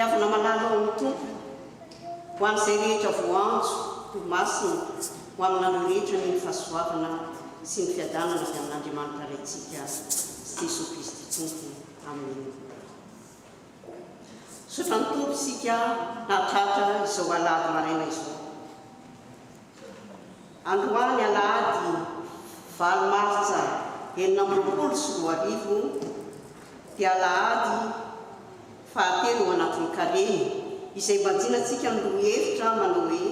hiavana malala ao amin'ny tompo ho an'izay rehetra voanjo tomasina ho aminareo rehetra ny fahasoavana sy ny fiadanana avy amin'Andriamanitra raintsika Jesosy Kristy tompo. Amen. Sotra ny tompo isika nahatratra izao alahady maraina izao. Androany alahady 9 Martsa 2024 dia alahady fahatelo ao anatin'ny kareny izay mbanjinantsika amin'ny roa hevitra manao hoe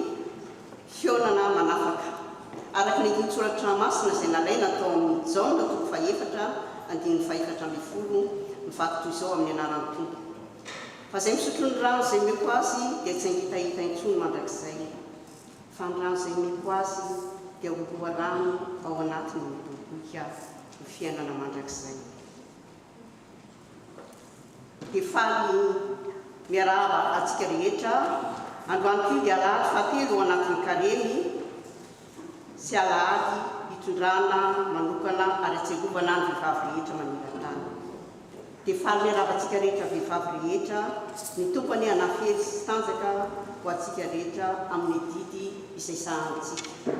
fionana manafaka araka ny tsoratra masina izay nalaina tao amin'ny Jaona 4:4-5 mivaky izao amin'ny anaran'ny tompo. Fa izay misotro ny rano izay meko azy dia tsy hahitahita intsony mandrakizay, fa ny rano izay meko azy dia horoa rano ao anatiny midoboka ny fiainana mandrakizay. Dia faly miarahaba atsika rehetra androany koa dia alahady fahatelo ao anatin'ny kareny sy alahady hitondrana manokana ary atsegovana ny vehivavy rehetra maneran-tany. Dia faly miarahaba atsika rehetra vehivavy rehetra ny tompony hanafely sy tanjaka ho atsika rehetra amin'ny didy izay sahantsika.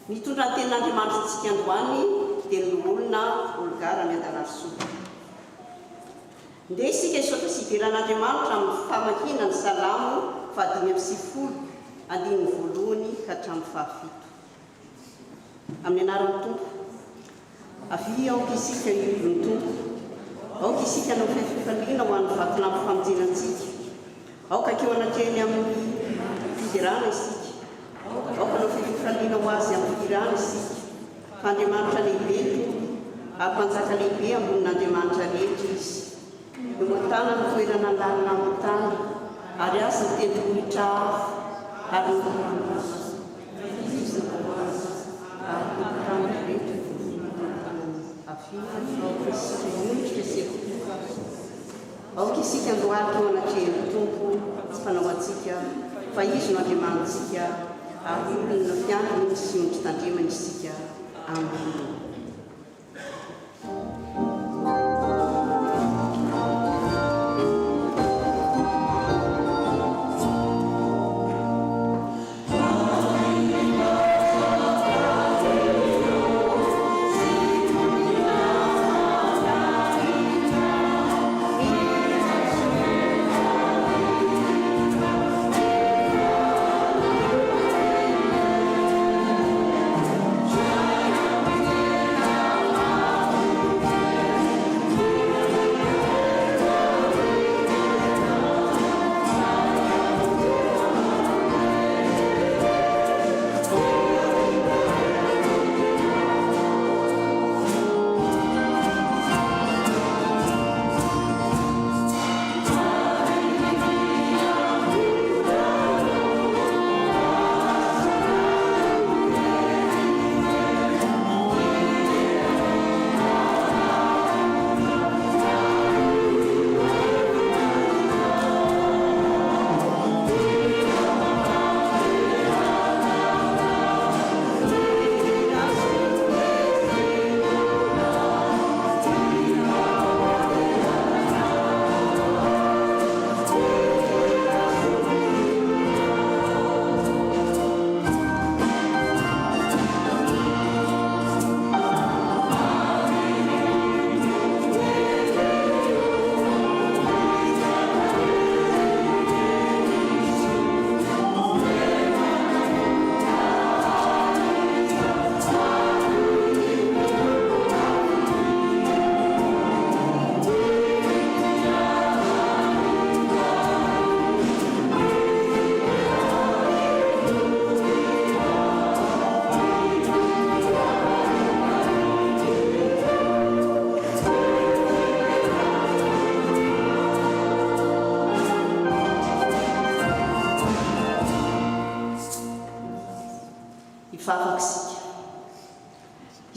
Mitondra ny tenin'Andriamanitra antsika androany dia ny olona olgara miadalasoa. Nde isika isaotra sy iveran'Andriamanitra amin'ny famakiana ny Salamo 5:1 ka hatramin'ny 7. Amin'ny anaran'ny tompo, avy aoka isika ny tompo, aoka isika no fifaliana ho an'ny vatona amin'ny famonjenantsika, aoka keo anatrehany amin'ny fidirana isika, aoka no fifaliana ho azy amin'ny fidirana isika, fa Andriamanitra lehibe ary mpanjaka lehibe ambonin'Andriamanitra rehetra izy. Nomotana ny toerana lalina amin'ny tany ary azy ny tendrombohitra ary aoka isika andohary teo anatrehan'ny tompo tsy fanao antsika fa izy no Andriamanitsika ary olona fiandrony sy ondry tandremana isika. Amen.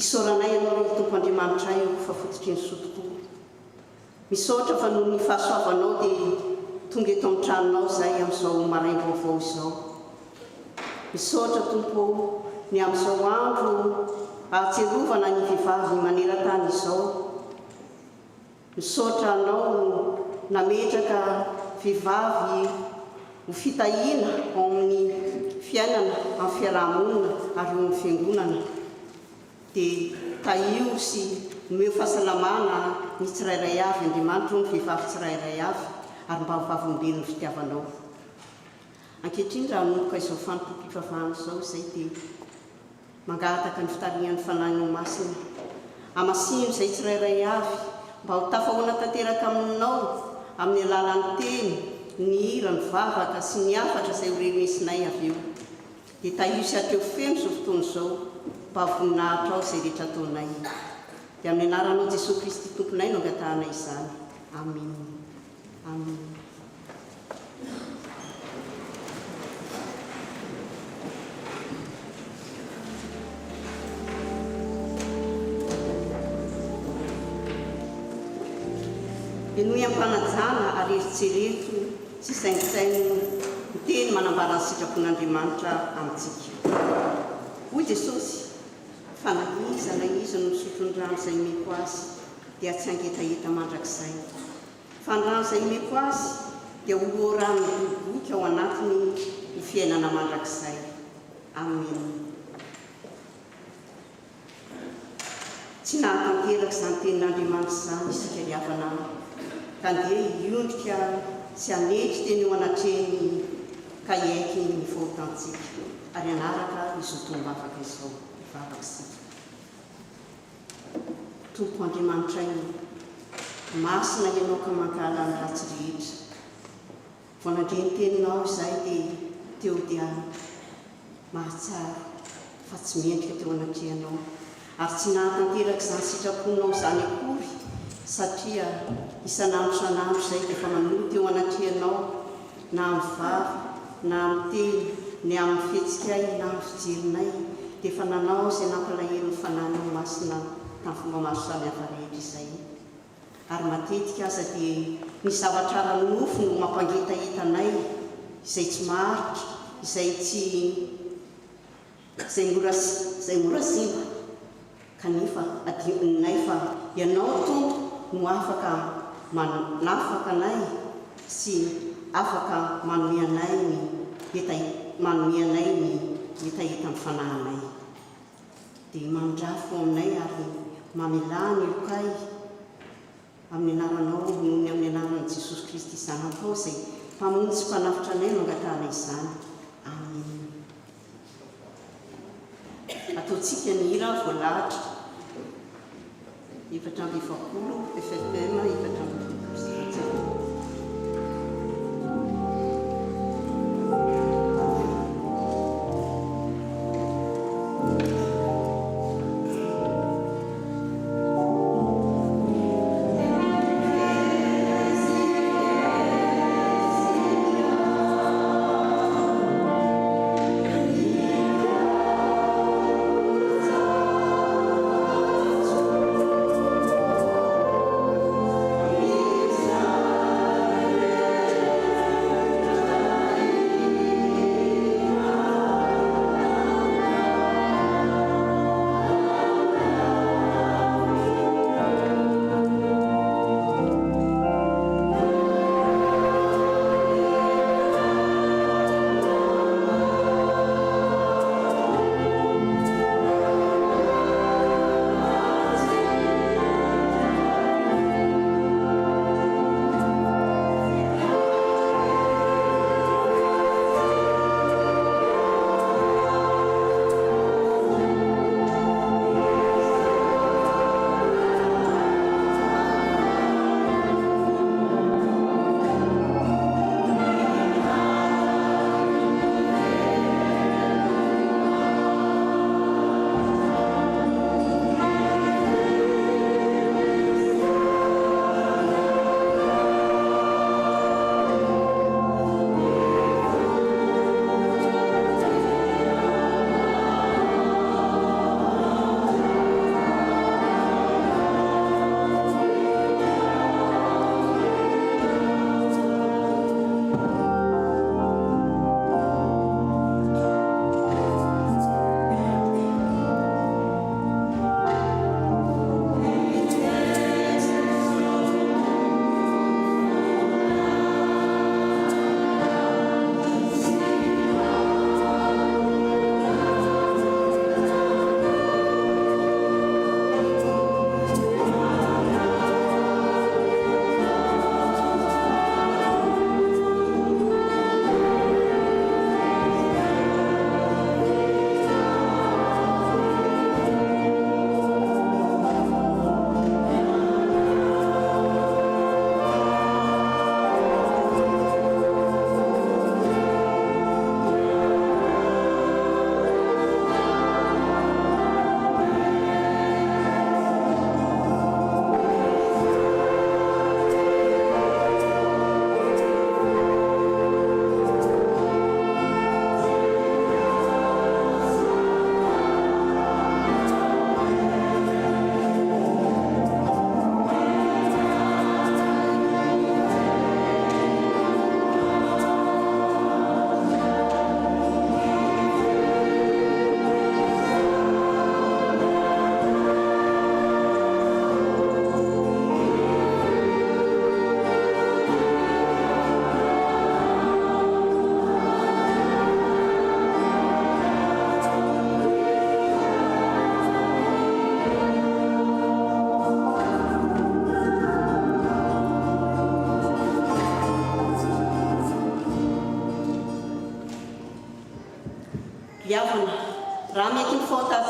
Isoranay ianao ny tompo Andriamanitra io fa fototry ny sotontolo. Misaotra fa noho ny fahasoavanao dia tonga eto amin'ny tranonao zay amin'izao maraina vaovao izao. Misaotra tompo ny amin'izao andro ahatserovana ny vehivavy maneran-tany izao. Misaotra anao nametraka vehivavy ho fitahiana ao amin'ny fiainana amin'ny fiarahamonina ary eo amin'ny fiangonana dia taio sy nomeo fahasalamana ny tsirairay avy Andriamanitra ny vehivavy tsirairay avy ary mba hivavolombelony fitiavanao. Ankehitriny raha hanomboka izao fanompom-pivavahana izao izay dia mangataka ny fitarihan'ny fanahinao masina hamasino izay tsirairay avy mba ho tafahoana tanteraka aminao amin'ny alalan'ny teny, ny hira, ny vavaka sy ny hafatra izay horenesinay avy eo. Dia taio sy ateo feno izao fotoana izao mba voninahitra ao izay rehetra ataonay. Dia amin'ny anaranao Jesosy Kristy tomponay no angatahanay izany. Amen. Amen. Enoy ampanajana ary eritsereto sy saingisaino ny teny manambara ny sitrapon'Andriamanitra amintsika. Hoy Jesosy, fa na iza no misotro ny rano izay meko azy dia tsy hangetaheta mandrakizay. Fa ny rano izay meko azy dia ho rano miboboky ao anatiny ny fiainana mandrakizay. Amen. Tsy nahatanteraka izany tenin'Andriamanitra izany isika ry havana, ka ndia hiondrika sy hanetry teny eo anatreny ka hiaiky ny fahotantsika ary anaraka izotoam-bavaka izao vavakasika. Tompo Andriamanitra io, masina ianao ka mankala ny ratsy rehetra. Vao nandre ny teninao izay dia teo dia mahatsara fa tsy mendrika teo anatrehanao ary tsy nahatanteraka izany sitraponao izany akory satria isanandro sanandro izay dia efa manoloa teo anatrehanao na amin'ny vava na amin'ny teny ny amin'ny fihetsika na amin'ny fijerinay dia efa nanao izay nampalahelo ny fanahinao masina tamin'ny fomba maro samihafa rehetra izay. Ary matetika aza dia ny zavatra ara-nofo no mampangetahetanay izay tsy maharitra, izay mora simba, kanefa adioninay fa ianao Tompo no afaka manafaka anay sy afaka manome anay ny etahetan'ny fanahinay. Dia mandrafo aminay ary mamelany lokay amin'ny anaranao noho ny amin'ny anaran'i Jesosy Kristy zanakao izay mpamonjy sy mpanafitra anay no angatahanay izany. Amen. Ataontsika ny hira voalahatra 420 FFM 420. Amen.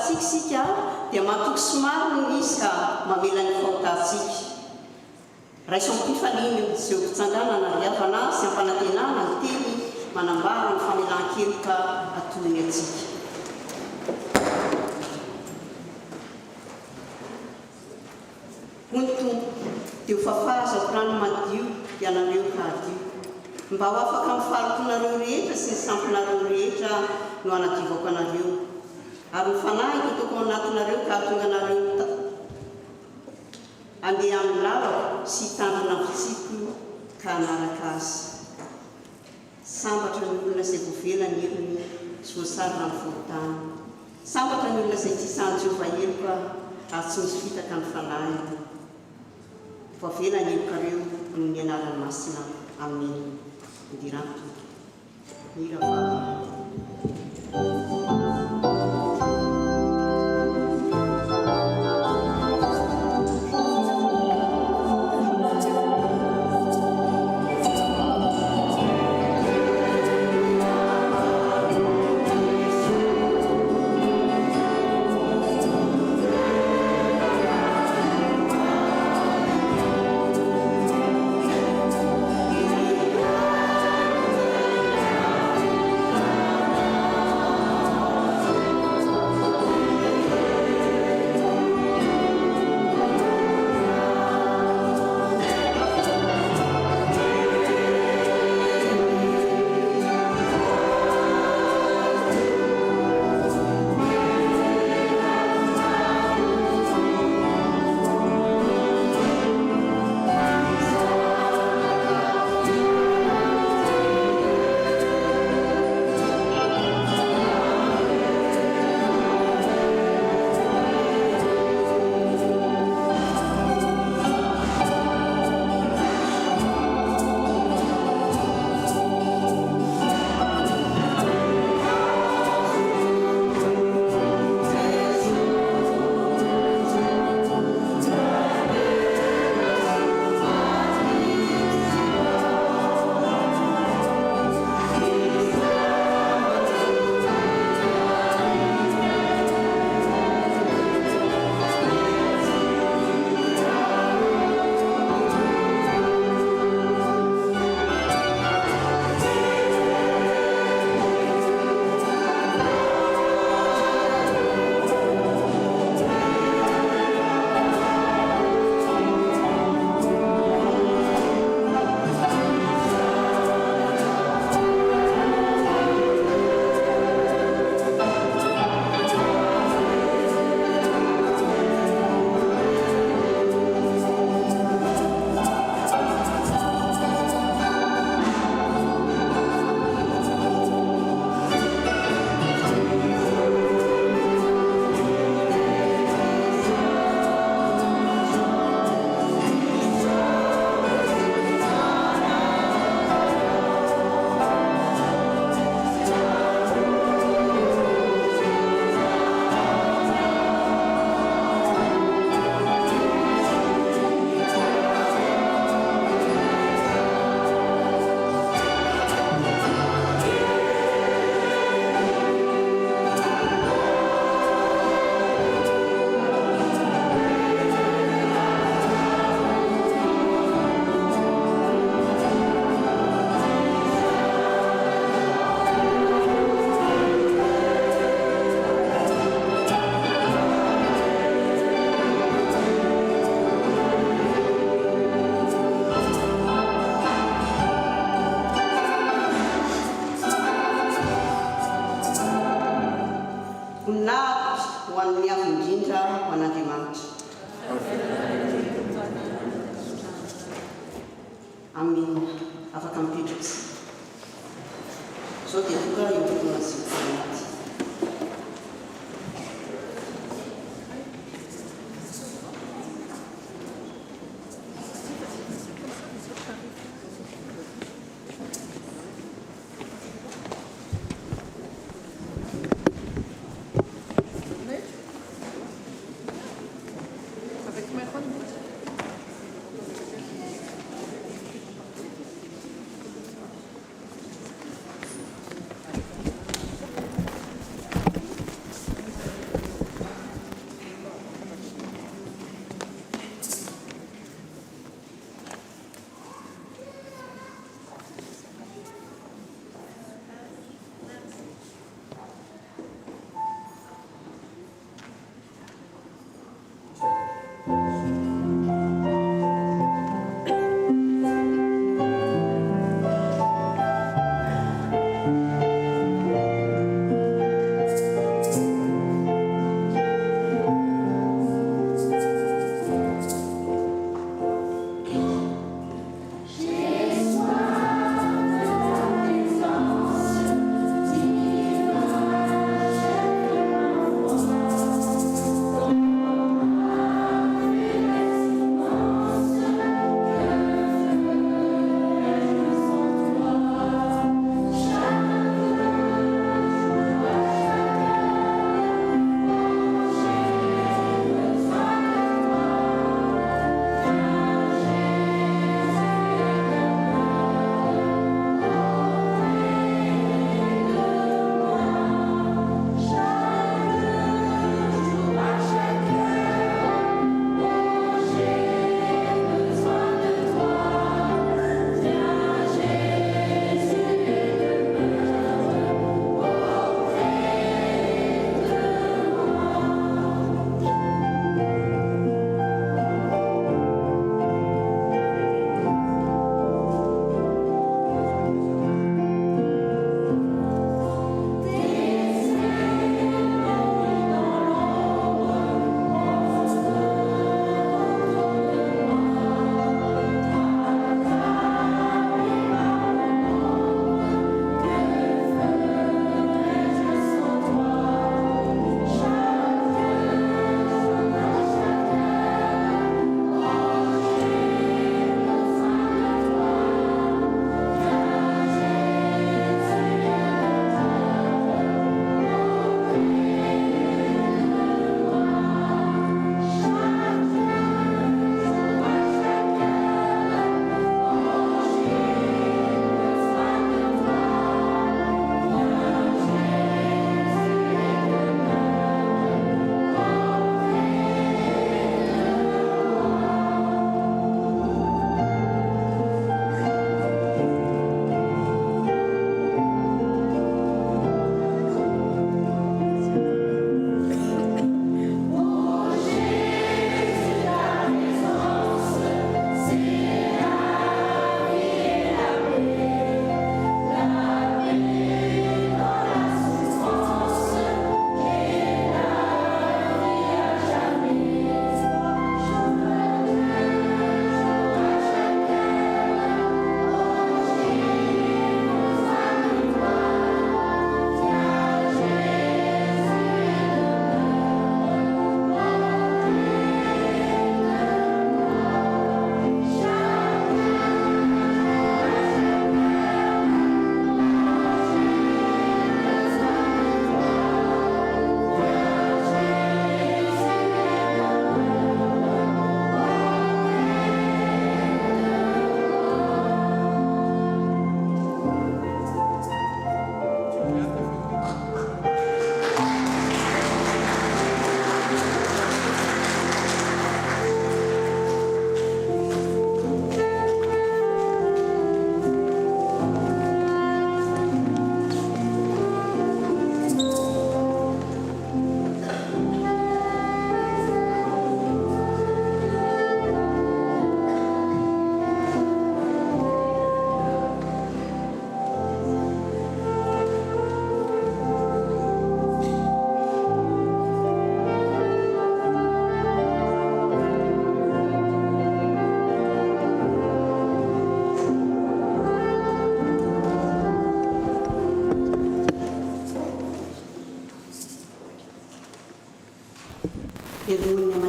fahotantsika sika dia matoky somary no izy ka mamela ny fahotantsika raiso am'mpifaliany zeo mpitsanganana riavana sy ampanantenana ny teny manambara ny famelan-keloka atoy atsika. Hoy ny tompo dia ho fafazako rano madio ianareo hadio mba ho afaka mifalokonareo rehetra sy ny sampinareo rehetra no anadivako anareo ary ny fanahy totoko anatinareo ka hatonga anareo andeha amin'ny lavako sy hitandrina fitsiko ka anaraka azy. Sambatra ny olona izay voavelany elony sy voasarona ny volotany. Sambatra ny olona izay tisan'ny Jehovah eloka ary tsy misy fitaka ny fanahy. Voavelany elokareo noho ny anarany masina. Amen. Ndiranto. Mira Baba. Amin. Afaka mipetraka. Zao dia tonga eo fotoana sy fotoanaty.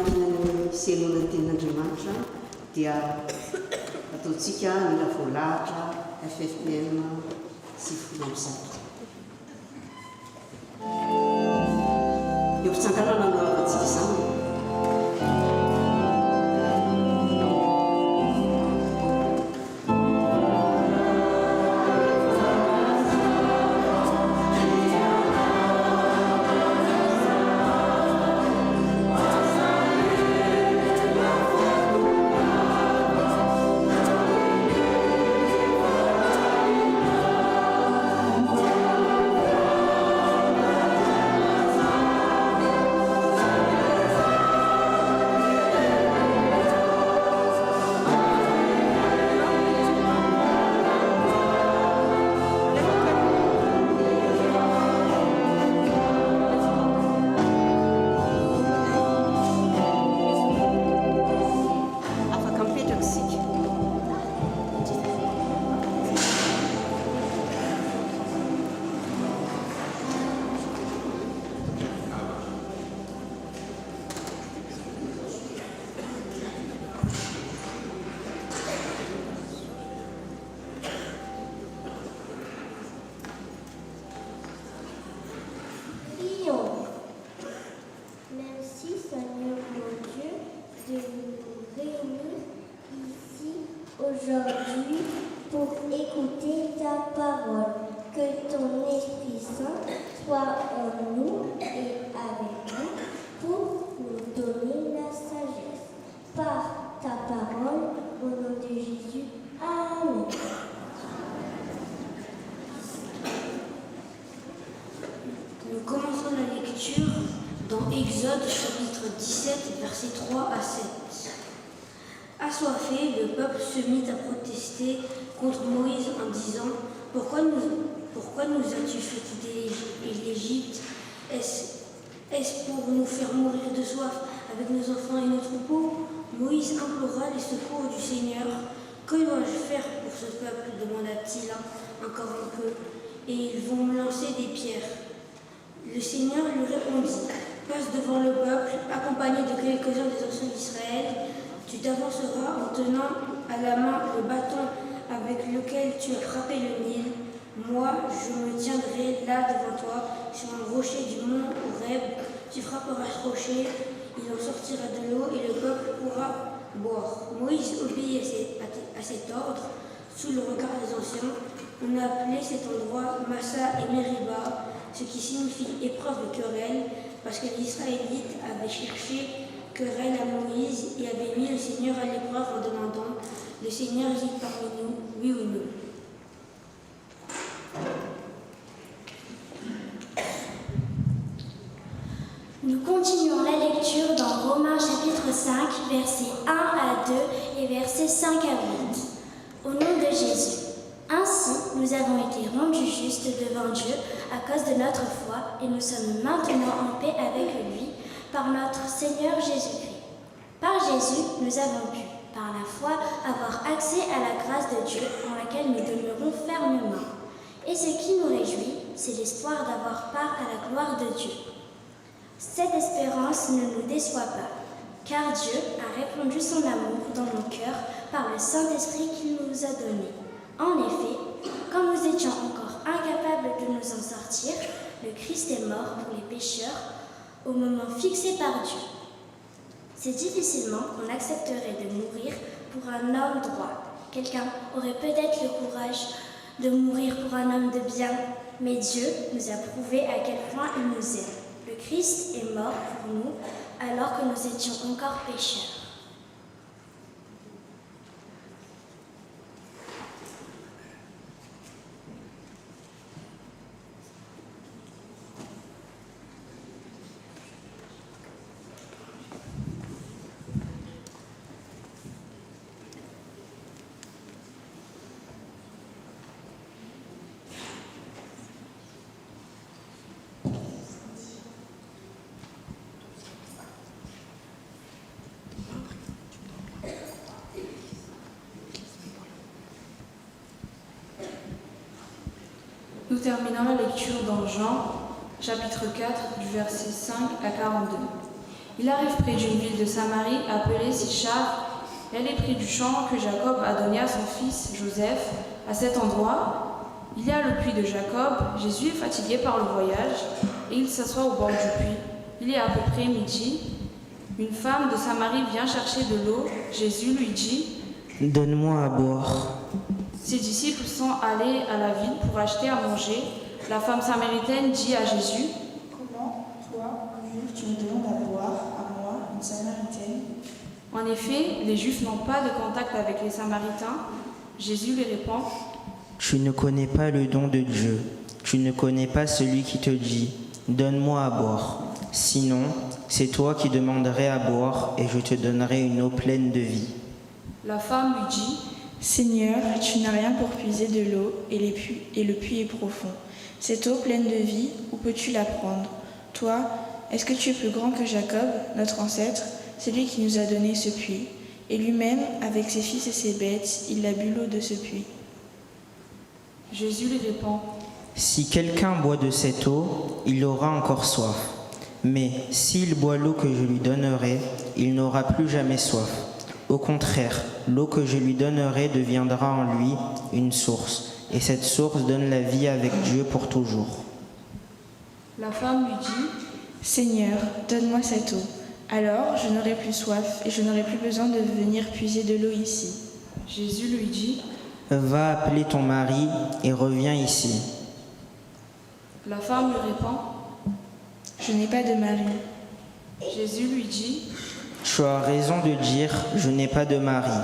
miankina ny seloana tenin'Andriamanitra dia ataontsika mila voalahatra FFPM 700. Eo fitsanganana no avantsika izany. Aujourd'hui, pour écouter ta parole, que ton Esprit Saint soit en nous et avec nous pour nous donner la sagesse. Par ta parole, au nom de Jésus. Amen. Nous commençons la lecture dans Exode chapitre 17, versets 3 à 7. Assoiffé, le peuple se mit à protester contre Moïse en disant « Pourquoi nous as-tu fait quitter l'Égypte? Est-ce pour nous faire mourir de soif avec nos enfants et nos troupeaux ?» Moïse implora les secours du Seigneur. « Que dois-je faire pour ce peuple ?» demanda-t-il encore un peu. « Et ils vont me lancer des pierres. » Le Seigneur lui répondit « Passe devant le peuple, accompagné de quelques-uns des anciens d'Israël. Tu t'avanceras en tenant à la main le bâton avec lequel tu as frappé le Nil. Moi, je me tiendrai là devant toi, sur un rocher du mont Horeb. Tu frapperas ce rocher, il en sortira de l'eau et le peuple pourra boire. » Moïse obéit à cet ordre sous le regard des anciens. On a appelé cet endroit Massa et Meriba, ce qui signifie épreuve de querelle, parce que les Israélites avaient cherché querelle à Moïse et avait mis le Seigneur à l'épreuve en demandant « Le Seigneur est parmi nous, oui ou non ?» Nous continuons la lecture dans Romains chapitre 5, versets 1 à 2 et versets 5 à 8. Au nom de Jésus. Ainsi, nous avons été rendus justes devant Dieu à cause de notre foi et nous sommes maintenant en paix avec lui par notre Seigneur Jésus-Christ. Par Jésus, nous avons pu, par la foi, avoir accès à la grâce de Dieu en laquelle nous demeurons fermement. Et ce qui nous réjouit, c'est l'espoir d'avoir part à la gloire de Dieu. Cette espérance ne nous déçoit pas, car Dieu a répandu son amour dans nos cœurs par le Saint-Esprit qu'il nous a donné. En effet, quand nous étions encore incapables de nous en sortir, le Christ est mort pour les pécheurs au moment fixé par Dieu. C'est difficilement qu'on accepterait de mourir pour un homme droit. Quelqu'un aurait peut-être le courage de mourir pour un homme de bien, mais Dieu nous a prouvé à quel point il nous aime. Le Christ est mort pour nous alors que nous étions encore pécheurs. Nous terminons la lecture dans Jean, chapitre 4, du verset 5 à 42. Il arrive près d'une ville de Samarie appelée Sichar. Elle est près du champ que Jacob a donné à son fils Joseph. À cet endroit, il y a le puits de Jacob. Jésus est fatigué par le voyage et il s'assoit au bord du puits. Il est à peu près midi. Une femme de Samarie vient chercher de l'eau. Jésus lui dit « Donne-moi à boire. » Ses disciples sont allés à la ville pour acheter à manger. La femme samaritaine dit à Jésus « Comment, toi, juif, tu me demandes à boire, à moi, une samaritaine ?» En effet, les Juifs n'ont pas de contact avec les Samaritains. Jésus lui répond « Tu ne connais pas le don de Dieu. Tu ne connais pas celui qui te dit « Donne-moi à boire ». Sinon, c'est toi qui demanderais à boire et je te donnerai une eau pleine de vie. La femme lui dit « Seigneur, tu n'as rien pour puiser de l'eau et le puits est profond. Cette eau pleine de vie, où peux-tu la prendre? Toi, est-ce que tu es plus grand que Jacob, notre ancêtre, celui qui nous a donné ce puits? Et lui-même, avec ses fils et ses bêtes, il a bu l'eau de ce puits. » Jésus lui répond « Si quelqu'un boit de cette eau, il aura encore soif. Mais s'il boit l'eau que je lui donnerai, il n'aura plus jamais soif. Au contraire, l'eau que je lui donnerai deviendra en lui une source, et cette source donne la vie avec Dieu pour toujours. » La femme lui dit « Seigneur, donne-moi cette eau. Alors je n'aurai plus soif et je n'aurai plus besoin de venir puiser de l'eau ici. » Jésus lui dit « Va appeler ton mari et reviens ici. » La femme lui répond « Je n'ai pas de mari. » Jésus lui dit « Tu as raison de dire « Je n'ai pas de mari ».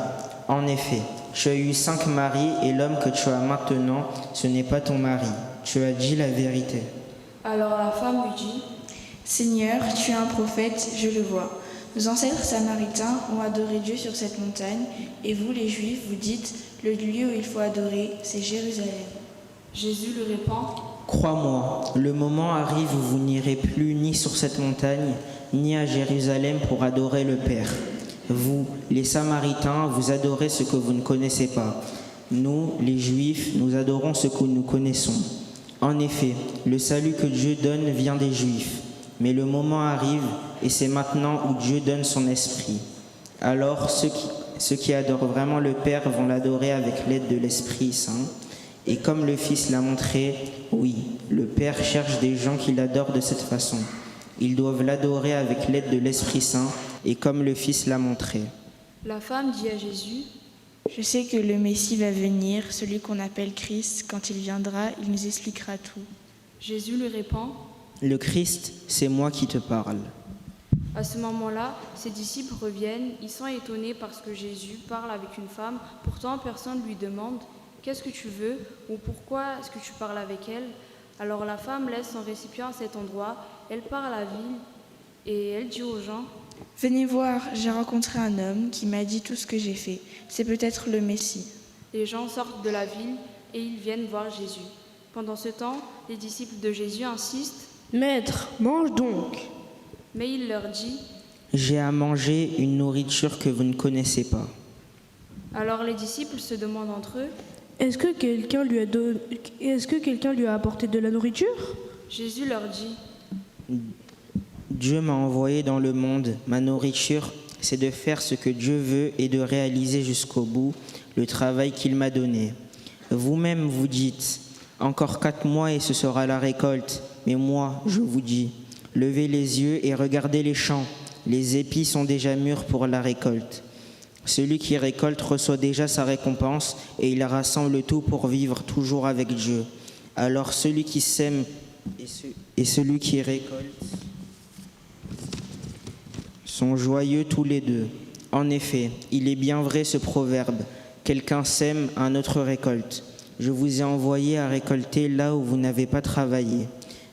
En effet, tu as eu 5 maris et l'homme que tu as maintenant, ce n'est pas ton mari. Tu as dit la vérité. » Alors la femme lui dit « Seigneur, tu es un prophète, je le vois. Nos ancêtres samaritains ont adoré Dieu sur cette montagne, et vous, les Juifs, vous dites, le lieu où il faut adorer, c'est Jérusalem. » Jésus lui répond « Crois-moi, le moment arrive où vous n'irez plus ni sur cette montagne, ni à Jérusalem pour adorer le Père. Vous, les Samaritains, vous adorez ce que vous ne connaissez pas. Nous, les Juifs, nous adorons ce que nous connaissons. En effet, le salut que Dieu donne vient des Juifs. Mais le moment arrive, et c'est maintenant où Dieu donne son esprit. Alors ceux qui adorent vraiment le Père vont l'adorer avec l'aide de l'Esprit Saint. Et comme le Fils l'a montré, oui, le Père cherche des gens qui l'adorent de cette façon. Ils doivent l'adorer avec l'aide de l'Esprit Saint, et comme le Fils l'a montré. » La femme dit à Jésus « Je sais que le Messie va venir, celui qu'on appelle Christ. Quand il viendra, il nous expliquera tout. » Jésus lui répond « Le Christ, c'est moi qui te parle. » À ce moment-là, ses disciples reviennent. Ils sont étonnés parce que Jésus parle avec une femme. Pourtant, personne ne lui demande « Qu'est-ce que tu veux ?» ou « Pourquoi est-ce que tu parles avec elle ?» Alors la femme laisse son récipient à cet endroit. Elle part à la ville et elle dit aux gens « Venez voir, j'ai rencontré un homme qui m'a dit tout ce que j'ai fait. C'est peut-être le Messie. » Les gens sortent de la ville et ils viennent voir Jésus. Pendant ce temps, les disciples de Jésus insistent « Maître, mange donc !» Mais il leur dit « J'ai à manger une nourriture que vous ne connaissez pas. » Alors les disciples se demandent entre eux « Est-ce que quelqu'un lui a apporté de la nourriture ?» Jésus leur dit « Dieu m'a envoyé dans le monde. Ma nourriture, c'est de faire ce que Dieu veut et de réaliser jusqu'au bout le travail qu'il m'a donné. Vous-même vous dites, encore 4 mois et ce sera la récolte. Mais moi, je vous dis, levez les yeux et regardez les champs. Les épis sont déjà mûrs pour la récolte. Celui qui récolte reçoit déjà sa récompense et il rassemble tout pour vivre toujours avec Dieu. Alors celui qui sème et celui qui récolte sont joyeux tous les deux. En effet, il est bien vrai ce proverbe, quelqu'un sème, un autre récolte. Je vous ai envoyé à récolter là où vous n'avez pas travaillé.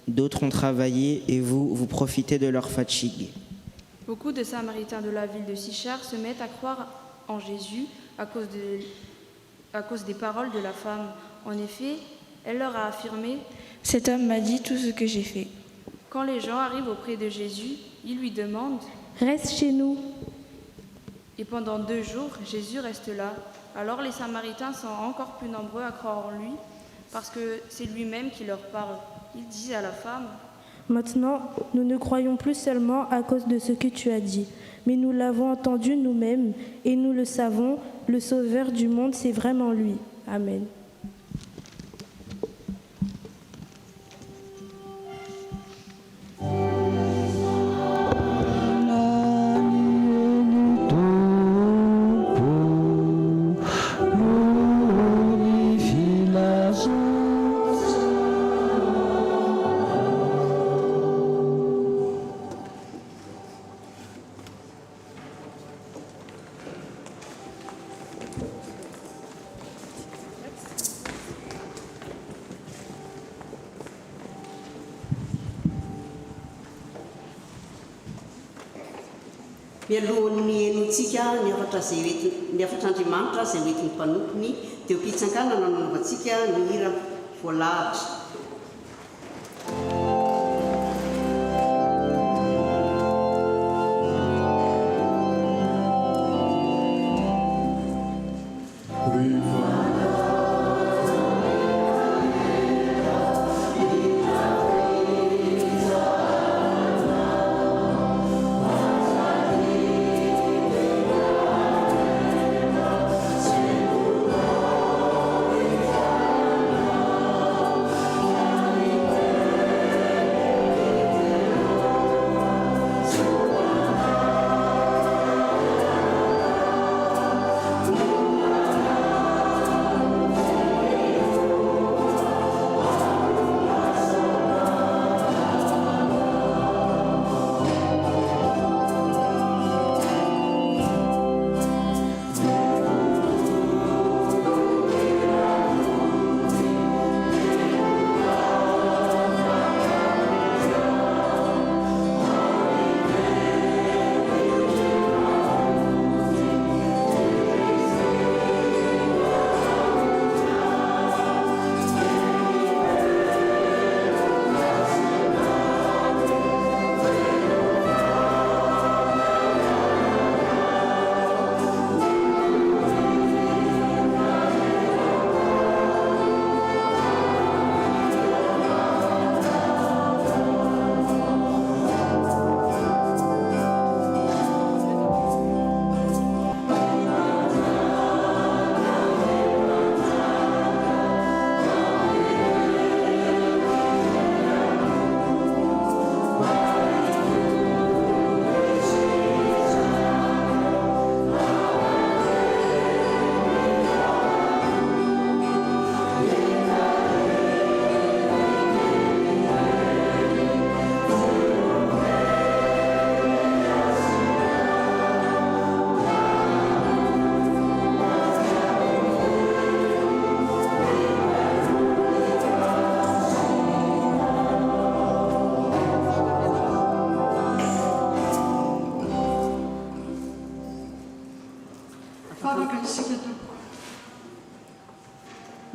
D'autres ont travaillé et vous profitez de leur fatigue. » Beaucoup de Samaritains de la ville de Sichar se mettent à croire en Jésus à cause des paroles de la femme. En effet, elle leur a affirmé « Cet homme m'a dit tout ce que j'ai fait. » Quand les gens arrivent auprès de Jésus, ils lui demandent « Reste chez nous. » Et pendant 2 jours, Jésus reste là. Alors les Samaritains sont encore plus nombreux à croire en lui, parce que c'est lui-même qui leur parle. Ils disent à la femme Maintenant, nous ne croyons plus seulement à cause de ce que tu as dit, mais nous l'avons entendu nous-mêmes et nous le savons, le Sauveur du monde, c'est vraiment lui. Amen. mialohan'ny enontsika ny afatra Andriamanitra izay hoentin'ny mpanompony dia ho pitsanganana nanaovantsika ny hira voalahatra.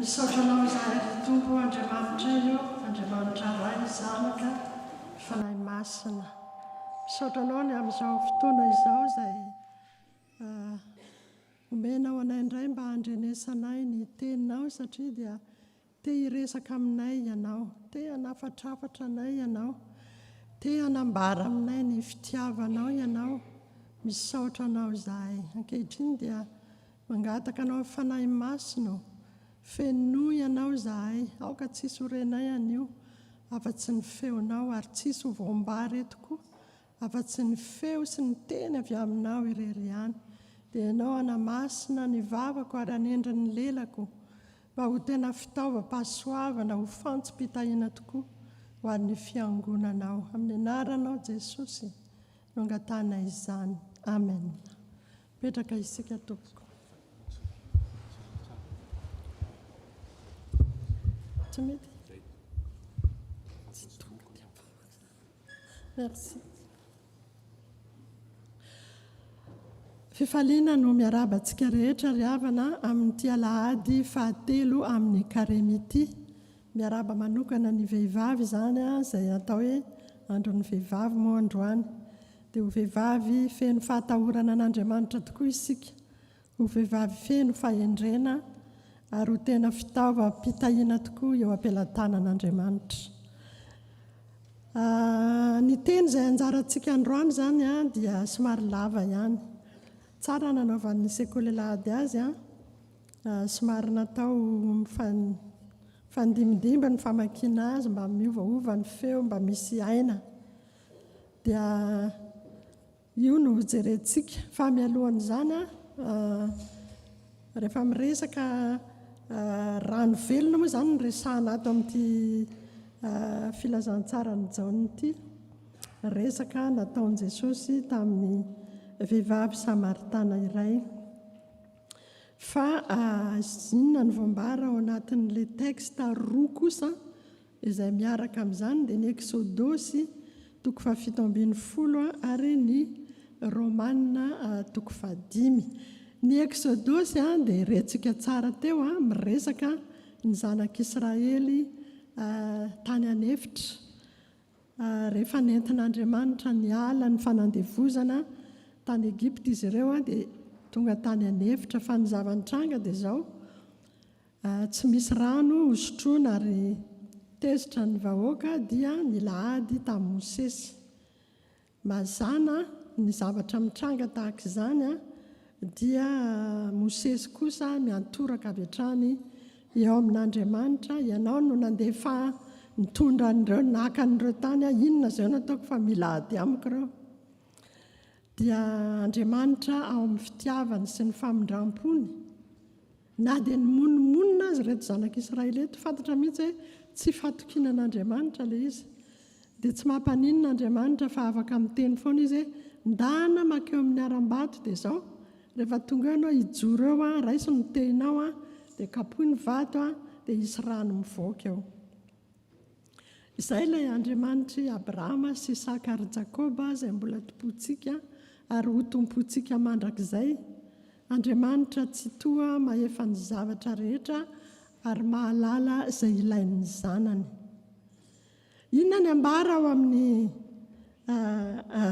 Misaotranao izahay Tompo Andriamanitra io, Andriamanitra ray zanaka fanahy masina. Misaotranao ny amin'izao fotoana izao izay omenao anay indray mba handrenesanay ny teninao satria dia te hiresaka aminay ianao, te hanafatrafatra anay ianao, te hanambara aminay ny fitiavanao ianao. Misaotranao izahay ankehitriny dia mangataka anao fanahy masina, feno ianao izahay, aoka tsisy horenay anio afa-tsy ny feonao ary tsisy ho voambary eto koa afa-tsy ny feo sy ny teny avy aminao irery ihany. Dia ianao hanamasina ny vavako ary hanendry ny lelako mba ho tena fitaovam-pahasoavana ho fantsim-pitahiana tokoa ho an'ny fiangonanao. Amin'ny anaranao Jesosy no angatana izany. Amen. Petraka isika tompoko. Merci. Fifaliana no miarabantsika rehetra ry havana amin'ity alahady fahatelo amin'ny karemity. Miaraba manokana ny vehivavy izany izay atao hoe andron'ny vehivavy moa androany. Dia ho vehivavy feno fahatahorana an'Andriamanitra tokoa isika, ho vehivavy feno fahendrena ary ho tena fitaovam-pitahiana tokoa eo am-pelantanan'Andriamanitra. Ny teny izay anjarantsika androany zany a dia somary lava ihany. Tsara nanaovan'ny sekoly-lahady azy a, somary natao fandimidimby ny famakiana azy mba miovaova ny feo, mba misy aina. Dia io no jerentsika fa mialohan'izany rehefa miresaka rano velona moa izany ny resahana ato amin'ity filazantsara ny jaonina ity, resaka nataon'i Jesosy tamin'ny vehivavy samaritana iray. Fa inona ny voambara ao anatin'ilay texte roa kosa izay miaraka amin'izany dia ny Exodosy 7:10 ary ny Romanina 5:5. Ny Exodosy dia rentsika tsara teo miresaka ny zanak'Israely tany anefitra rehefa nentin'Andriamanitra ny ala ny fanandevozana tany Egipta izy ireo dia tonga tany anefitra. Fa ny zava-nitranga dia izao, tsy misy rano hosotroana ary tezitra ny vahoaka dia nilahady tamin'i Mosesy. Mazana ny zavatra mitranga tahaka izany dia Mosesy kosa miantoraka avy hatrany eo amin'Andriamanitra, ianao no nandefa nitondra an'ireo naka an'ireo tany, inona izay nataoko fa milahady amiko ireo. Dia Andriamanitra ao amin'ny fitiavany sy ny famindram-pony, na dia ny monomonina azy reto zanak'Israely eto, fantatra mihitsy hoe tsy fatokinan'Andriamanitra ilay izy. Dia tsy mampaninona Andriamanitra fa afaka miteny foana izy hoe ndana makeo amin'ny aram-bato dia izao, rehefa tonga eo ianao hijoro eo raiso ny tehinao dia kapohy ny vato dia hisy rano mivoaka eo. Izay ilay Andriamanitry Abrahama sy Isaka ary Jakoba izay mbola tompontsika ary ho tompontsika mandrakizay. Andriamanitra tsy toa mahefa ny zavatra rehetra ary mahalala izay ilain'ny zanany. Inona ny ambara ao amin'ny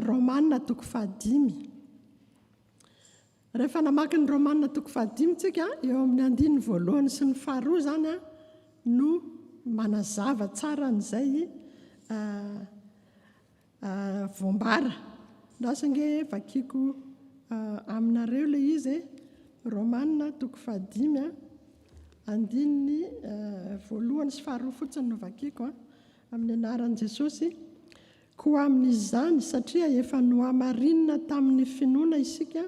Romanina 5:5. Rehefa namaky ny Romanina 5:5 tsika, eo amin'ny 1 sy ny 2 zany no manazava tsara n'izay voambara. Nasange vakiako aminareo ilay izy, Romanina 5:5 andininy 1 sy 2 fotsiny no vakiako amin'ny anaran'i Jesosy. Koa amin'izany satria efa nohamarinina tamin'ny finoana isika,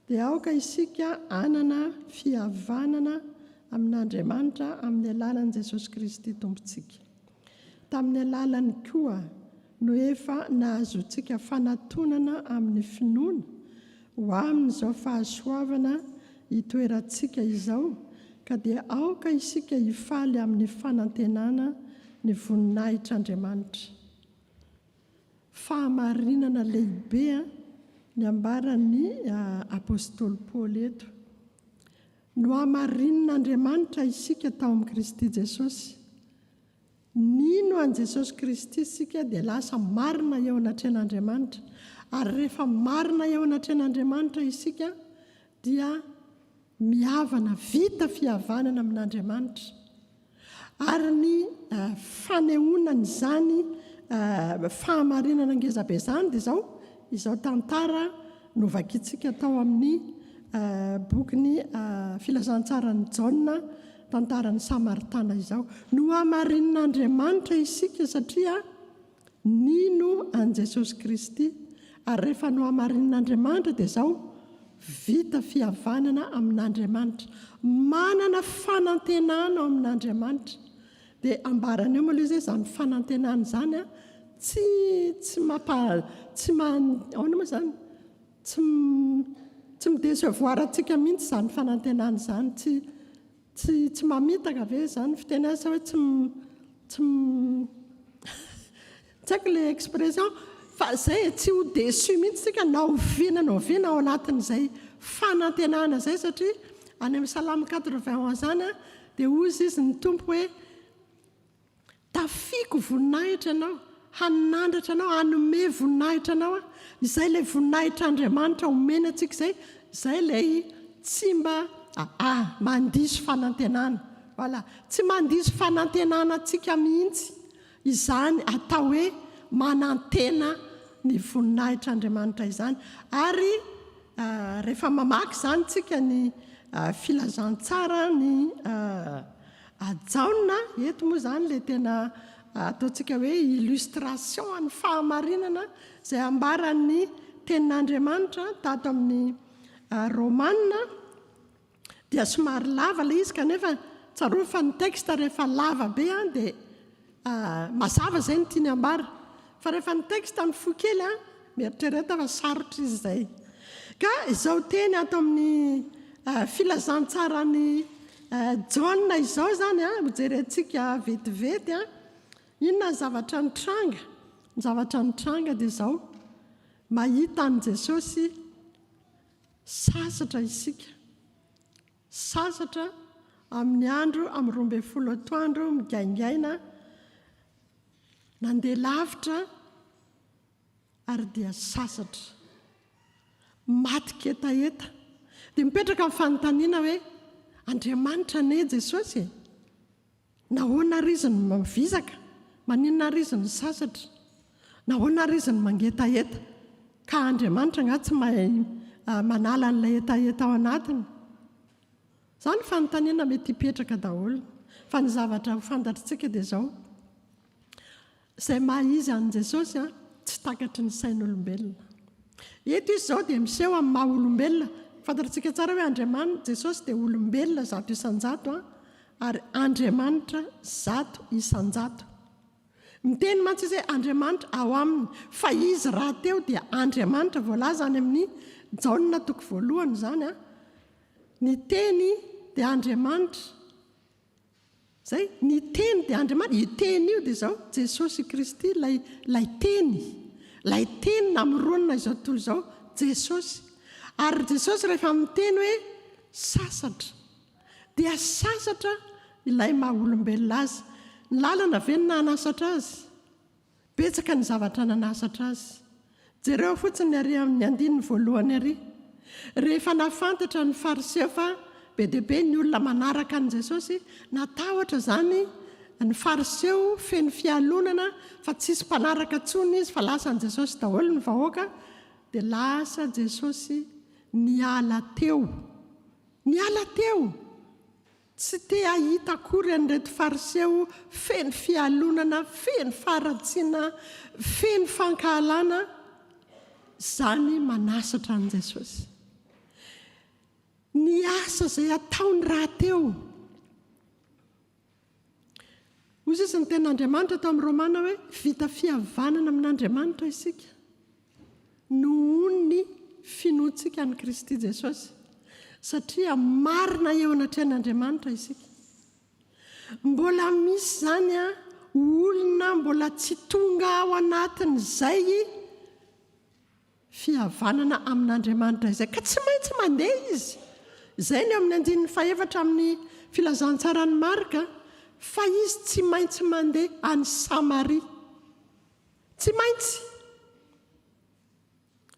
dia aoka isika anana fihavanana amin'Andriamanitra amin'ny alalan'i Jesosy Kristy tompontsika. Tamin'ny alalany koa no efa nahazontsika fanatonana amin'ny finoana ho amin'izao fahasoavana hitoerantsika izao, ka dia aoka isika hifaly amin'ny fanantenana ny voninahitr'Andriamanitra. Fahamarinana lehibe ny ambaran'ny apôstôly Paoly eto. No hamarinan'Andriamanitra isika tao amin'i Kristy Jesosy. Nino an' Jesosy Kristy isika dia lasa marina eo anatrehan'Andriamanitra. Ary rehefa marina eo anatrehan'Andriamanitra isika dia mihavana, vita fihavanana amin'Andriamanitra. Ary ny fanehonan' izany fahamarinana ngezabe izany dia izao tantara no vakiantsika tao amin'ny bokyny filazantsarany Jaonina, tantaran'ny Samaritana izao. No hamarinan'Andriamanitra isika satria nino an' Jesosy Kristy, ary rehefa no hamarinan'Andriamanitra dia izao vita fihavanana amin'Andriamanitra, manana fanantenana ao amin'Andriamanitra. Dia ambarany eo moa ilay izany fanantenana izany tsy midecevoir antsika mihitsy izany fanantenana izany, tsy mamitaka ve izany fiteny asa hoe tsy haiko ilay expression, fa izay tsy ho déçu mihitsy sika na oviana ao anatin'izay fanantenana izay, satria any amin'ny Salamy 81 zany dia ozy izy ny tompo hoe tafiako voninahitra ianao, haninandratra anao, hanome voninahitra anao. Izay ilay voninahitr'Andriamanitra omena antsika izay ilay tsy mba mandiso fanantenana. Voilà, tsy mandiso fanantenana antsika mihitsy izany atao hoe manantena ny voninahitr'Andriamanitra izany. Ary rehefa mamaky zany tsika ny filazantsara ny ajaona, eto moa zany le tena ataontsika hoe illustration any fahamarinana izay ambaran'ny tenin'Andriamanitra tato amin'ny Romanina, dia somary lava le izy kanefa tsaroa fa ny texte rehefa lava be dia mazava zay ny tiany ambara, fa rehefa ny texte mifokely mieritrereta fa sarotra izy zay. Ka izao teny ato amin'ny filazantsarany Jaona izao zany mijerentsika vetivety inona ny zavatra nitranga. Ny zavatra nitranga dia izao: mahita an' Jesosy sasatra isika, sasatra amin'ny andro amin'ny 12 atoandro migaingaina, nandeha lavitra ary dia sasatra, maty ketaeta. Dia mipetraka amin'ny fanontaniana hoe Andriamanitra ane Jesosy e? Nahoana riziny mivizaka? Maninona riziny sasatra? Nahoana riziny mangetaeta? Ka Andriamanitra nga tsy mahay manala an'ilay etaeta ao anatiny? Izany fanontaniana mety hipetraka daholo. Fa ny zavatra fantatritsika dia izao: izay maha-izy an' Jesosy tsy takatry ny sain'olombelona. Eto izy izao dia miseho amin'ny maha olombelona. Fantatritsika tsara hoe Andriamanitra, Jesosy dia olombelona zato isan-jato ary Andriamanitra zato isan-jato. Miteny mantsy izy hoe Andriamanitra ao aminy, fa izy raha teo dia Andriamanitra. Voalaza any amin'ny Jaona 1 zany ny teny dia Andriamanitra. Zay, ny teny dia Andriamanitra. Io teny io dia izao Jesosy Kristy, lay teny namoronina izao tontolo izao, Jesosy. Ary Jesosy rehefa miteny hoe sasatra, dia sasatra ilay maha olombelona azy. Ny lalana ve ny nanasatra azy? Betsaka ny zavatra nanasatra azy. Jereo fotsiny ary amin'ny 1 ary. Rehefa nafantatra ny fariseo fa be dia be ny olona manaraka an' Jesosy, natahotra zany ny fariseo feno fialonana fa tsisy mpanaraka tsony izy, fa lasa an' Jesosy daholo ny vahoaka. Dia lasa Jesosy niala teo. Tsy te ahita akory an'ireto fariseo feno fialonana, feno faratsiana, feno fankahalana. Zany manasatra an' Jesosy. Ny asa izay ataony raha teo. Hoy izy ny tenin'Andriamanitra tao amin'ny Romana hoe vita fihavanana amin'Andriamanitra isika noho ny finoantsika an'i Kristy Jesosy, satria marina eo anatrehan'Andriamanitra isika. Mbola misy zany olona mbola tsy tonga ao anatin'izay fihavanana amin'Andriamanitra izay, ka tsy maintsy mandeha izy. Izay ny amin'ny 4 amin'ny filazantsarany Marka, fa izy tsy maintsy mandeha any Samaria. Tsy maintsy.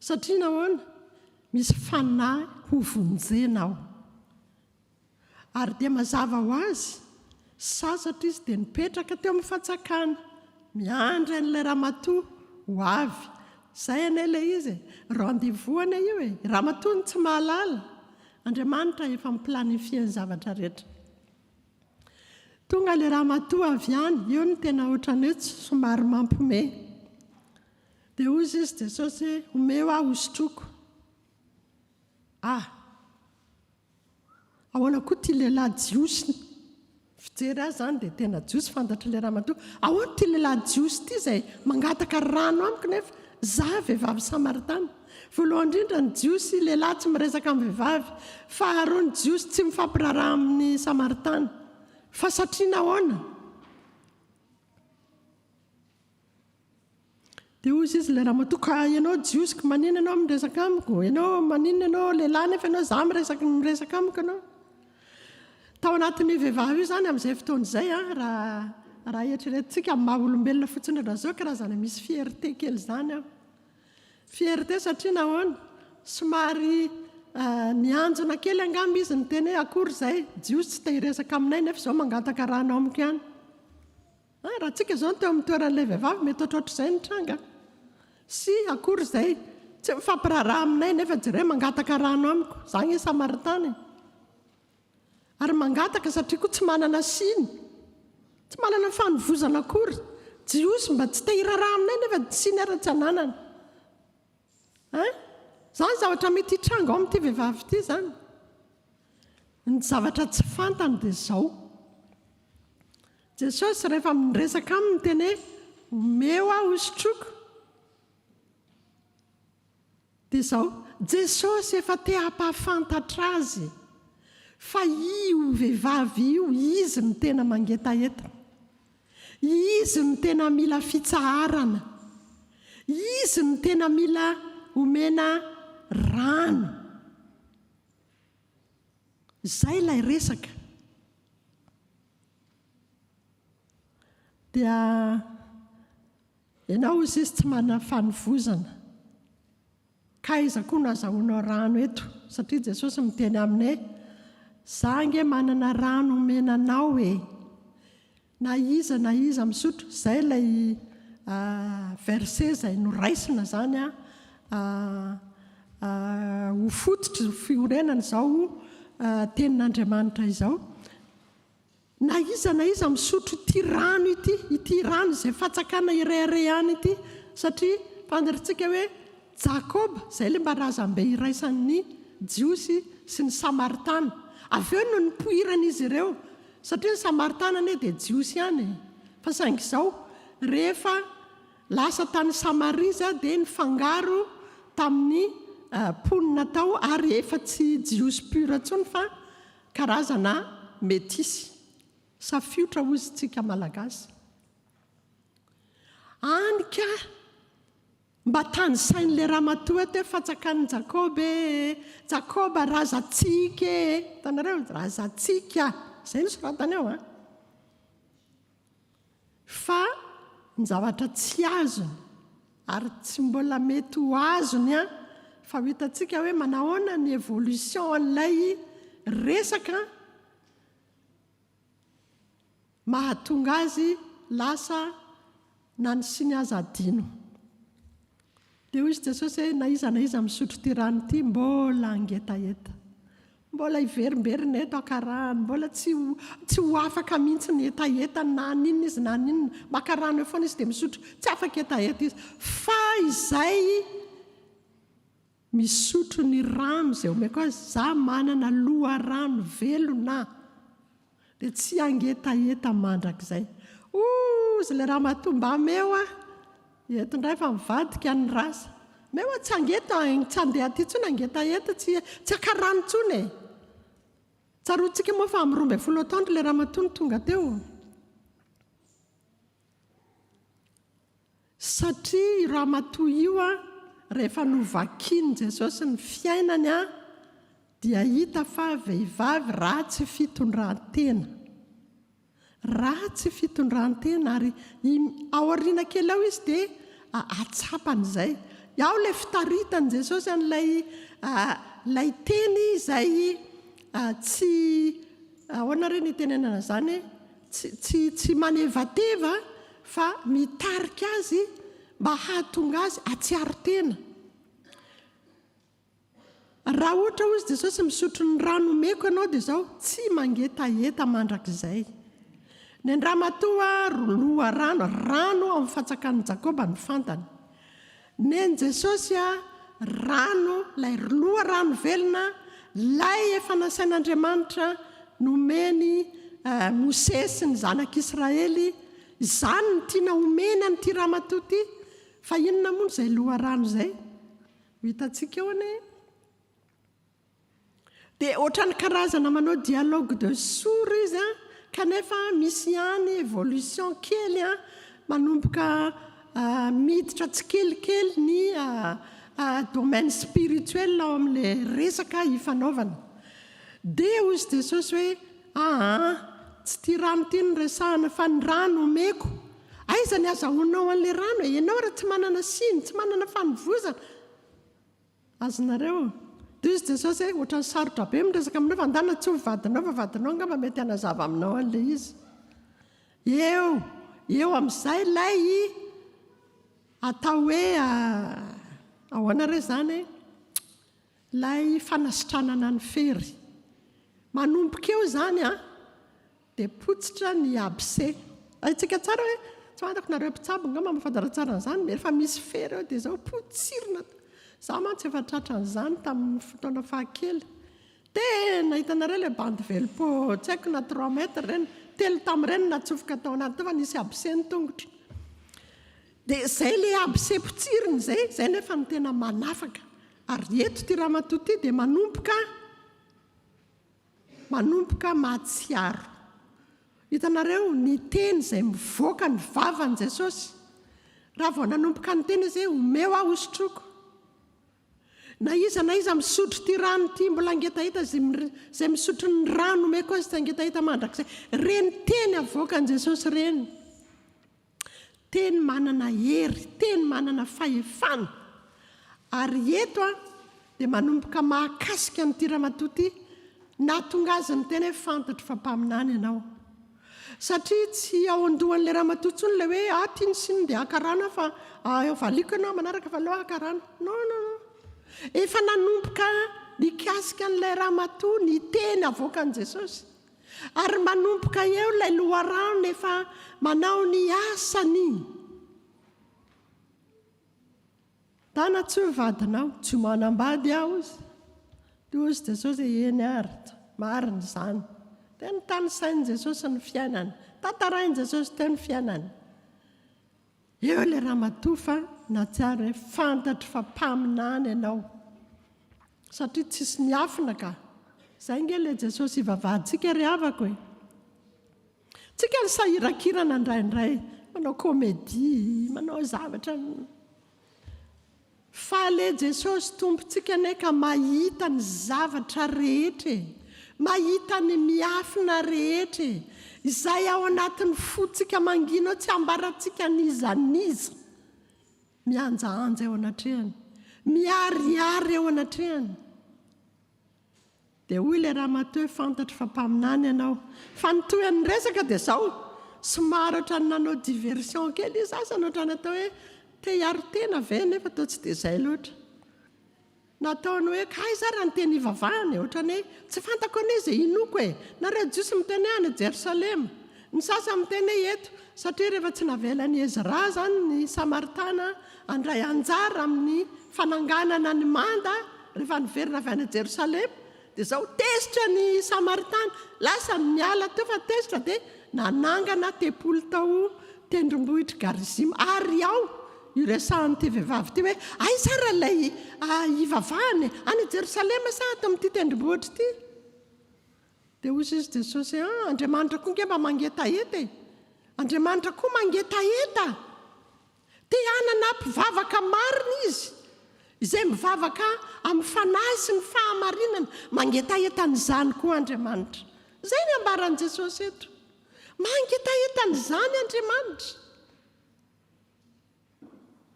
Satria nahoana? Misy fanahy ho vonjena ao. Ary dia mazava ho azy, sasatra izy dia nipetraka teo amin'ny fatsakana, miandry an'ilay ramatoa ho avy. Zay ane ilay izy rendez-vous ane io e. Ramatoa ny tsy mahalala. Andriamanitra efa miplanifie ny zavatra rehetra. Tonga ilay ramatoa avy any, io ny tena ohatran'ny hoe somary mampome. Dia hoy izy Jesosy, omeo aho hosotroko. Ahoana koa tia lehilahy jiosy? Fijery azy zany dia tena jiosy, fantatra ilay ramatoa. Ahoana tia lehilahy jiosy ity izay mangataka rano amiko nefa za vehivavy Samaritana? Voalohany indrindra ny jiosy lehilahy tsy miresaka amin'ny vehivavy, faharoa ny jiosy tsy mifampiraharaha amin'ny Samaritana. Fa satria nahoana? Dia hoy izy ilay ramatoa, ka ianao jiosy ka maninona ianao miresaka amiko? Ianao maninona ianao lehilahy nefa ianao za miresaka amiko ianao? Tao anatin'ny vehivavy io zany amin'izay fotoana izay raha eritreretintsika amin'ny maha olombelona fotsiny raha zao karazana misy fierté kely zany. Fierté satria nahoana? Somary nianjona kely angamba izy ny teny hoe akory izay jiosy tsy te hiresaka aminay nefa izao mangataka rano amiko ihany. raha tsika zao no teo amin'ny toeran'ilay vehivavy mety ohatrohatr'izay ny tranga sy akory izay tsy mifampiraharaha aminay nefa jereo mangataka rano amiko zany e samaritany ary mangataka satria koa tsy manana siny tsy manana fanovozana akory jiosy mba tsy te hiraharaha aminay nefa siny ara-tsy ananana zany zavatra mety hitranga ao amin'ity vehivavy ity zany ny zavatra tsy fantany dia izao Jesosy rehefa miresaka aminy teny hoe omeo aho osotroko dia izao Jesosy efa te hampahafantatra azy fa io vehivavy io izy no tena mangetaeta izy no tena mila fitsaharana izy no tena mila omena rano izay ilay resaka dia ianao izy izy tsy manana fanovozana ka iza koa no azahoanao rano eto satria Jesosy miteny aminay za nge manana rano omenanao na iza misotro izay ilay verset izay noraisina zany ho fototry fiorenana izao tenin'Andriamanitra izao na iza misotro ity rano ity rano izay fatsakana irairay ihany ity satria fandarintsika hoe Jakoba izay le mba razambe iraisan'ny jiosy sy ny samaritana avy eo no nipoiran'izy ireo satria ny samaritana anie dia jiosy ihany fa saingy izao rehefa lasa tany Samaria dia nifangaro tamin'ny ponina tao ary efa tsy jiosy pura ntsony fa karazana metisy safiotra ozy tsika malagasy anika mba tany sain'le ramatoa teo fatsakan'ny Jakoba razatsika tanareo razatsika izay no soratany ao fa ny zavatra tsy azony ary tsy mbola mety ho azony fa hitantsika hoe manahoana ny évolution an'ilay resaka mahatonga azy lasa na ny siny aza adino dia hoy izy Jesosy hoe na iza misotro ty rano ity mbola angetaeta mbola hiverimberina eto akarano mbola tsy ho afaka mihitsy ny etaeta na ninona izy na ninona maka rano eo foana izy dia misotro tsy afaka etaeta izy fa izay misotro ny rano izay omeko azy za manana loha rano velona dia tsy angetaeta mandrakizay izy le raha matomba meo eto indray fa mivadika ny rasa meo tsy angeta tsy andeha aty ntsony angetaeta tsy akarano ntsony tsaroantsika moa fa amin'ny 12 taona le raha matony tonga teo satria raha matoa io rehefa novakiny Jesosy ny fiainany dia hita fa vehivavy ratsy fitondrantena ary aoriana kely ao izy dia atsapany izay ao ilay fitaritany Jesosy an'ilay teny izay tsy ahoana reny itenenana zany tsy manevateva fa mitarika azy mba hahatonga azy atsiaro tena raha ohatra hoy izy Jesosy misotro ny rano omeko ianao dia izao tsy mangetaeta mandrakizay ny andramatoa loha rano amin'ny fatsakan'ny Jakoba ny fantany neny Jesosy rano lay loha rano velona lay efa nasain'Andriamanitra nomeny Mosesy ny zanak'Israely izany ny tiana omeny an'ity ramatoa ity fa inona moa izay loha rano izay hitantsika eo anie dia ohatra ny karazana manao dialogue de sourd izy kanefa misy ihany évolution kely manomboka miditra tsikelikely ny domaine spirituel ao amin'ilay resaka hifanaovana dia hoy izy Jesosy hoe tsy ty rano ty ny resahana fa ny rano omeko aiza ny azahoanao an'ilay rano ianao raha tsy manana siny tsy manana fanovozana azonareo dia izy Jesosy hoe ohatra ny sarotra be miresaka aminao fa ndana tsy ho vadinao fa vadinao ngamba mety hanazava aminao an'ilay izy eo amin'izay lay atao hoe ahoana re zany lay fanasitranana ny fery manomboka eo zany dia potsitra ny abse aitsika tsara hoe tsy fantako nareo mpitsabo nga mamafantatra tsara n'izany efa misy fery eo dia zao potsirina za mantsy efa tratra n'izany tamin'ny fotoana fahakely tena hitanareo le bande velpo tsy haiko na 3 mètre reny telo tamin'ireny natsofoka tao anaty fa nisy abse ny tongotra dia zay le abse potsiriny zay nefa ny tena manafaka ary eto ty ramatoa ty dia manomboka mahatsiaro hitanareo ny teny izay mivoaka ny vavan'i Jesosy raha vao nanomboka ny teny izy omeo aho hosotroko na iza misotro ty rano ty mbola angetahita zay misotro ny rano omeko azy tsy angetahita mandrakizay reny teny avoakan'i Jesosy reny teny manana hery teny manana fahefana ary eto dia manomboka mahakasika ny ty ramatoa ty natonga azy ny teny hoe fantatro fampaminany ianao satria tsy ao andohan'ilay ramatoa tsony le hoe tiany siny dia akarana fa eo valiko ianao manaraka fa leo akarana non efa nanomboka nikasika n'ilay ramatoa ny teny avoakan'i Jesosy ary manomboka eo ilay loharano efa manao ny asany tana tsy vadinao tsy manambady aho izy dia ozy Jesosy eny ary mariny izany teny tany sain'i Jesosy ny fiainany tantarain'i Jesosy teny fiainany eo ilay ramatoa fa natsiaro hoe fantatro fa mpaminany ianao satria tsisy miafina ka zay nge le Jesosy ivavahyntsika ry havako e tsika ny sahirakirana indraindray manao komédie manao zavatra fa le Jesosy tompontsika neka mahita ny zavatra rehetra mahita ny miafina rehetra izay ao anatin'ny fotsika mangina tsy ambarantsika nizaniza mianjaanja eo anatrehany miariary eo anatrehany dia hoy ilay ramatoa hoe fantatro fa mpaminany ianao fa nitohan'ny resaka dia zao somary ohatrany nanao diversion kely izy asa nohatrany atao hoe te hiaro tena ve nefa atao tsy dia izay loatra nataony hoe kaiza raha ny teny ivavahany ohatrany hoe tsy fantako anie izay inoko nareo jiosy miteny any Jerosalema ny sasa miteny eto satria rehefa tsy navelany Ezra zany ny Samaritana andray anjara amin'ny fananganana ny manda rehefa niverina avy any Jerosalema dia zao tezitra ny Samaritana lasa miala teo fa tezitra dia nanangana tepolo tao tendrombohitra Garizim ary ao iresahany ty vehivavy ty hoe aiza raha ilay ivavahany any Jerosalema sa ato amin'ity tendrombohitra ity dia hozy izy Jesosy Andriamanitra koa nge mba mangetaheta Andriamanitra koa mangetaheta te hanana mpivavaka marina izy izay mivavaka amin'ny fanahy sy ny fahamarinana mangetaheta-nyzany koa Andriamanitra zay ny ambaran'i Jesosy eto mangetaheta-nyzany Andriamanitra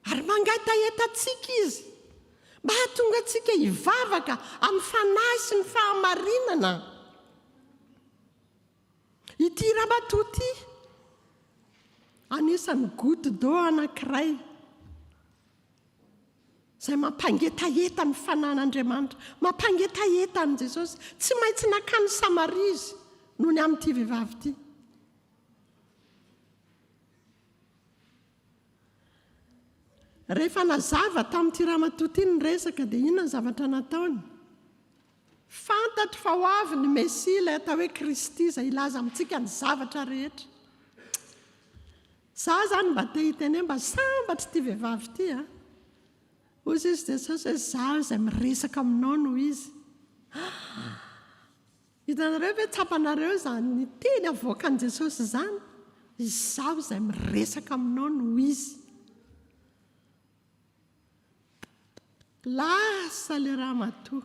ary mangetaheta-tsika izy mba hatonga antsika hivavaka amin'ny fanahy sy ny fahamarinana ity ramatoa ity anisan'ny goutte d'eau anankiray izay mampangetaheta ny fanan'Andriamanitra mampangetaheta an'i Jesosy tsy maintsy nakany Samaria izy noho ny amin'ity vehivavy ity rehefa nazava tamin'ity ramatoa ity ny resaka dia inona ny zavatra nataony fantatro fa ho avy ny Mesia ilay atao hoe Kristy izay ilaza amintsika ny zavatra rehetra za zany mba te hiteny hoe mba sambatra ity vehivavy ity ozy izy Jesosy hoe zaho izay miresaka aminao noho izy hitanareo hoe tsapanareo zany teny avoakan'i Jesosy zany izaho izay miresaka aminao noho izy lasa le ramatoa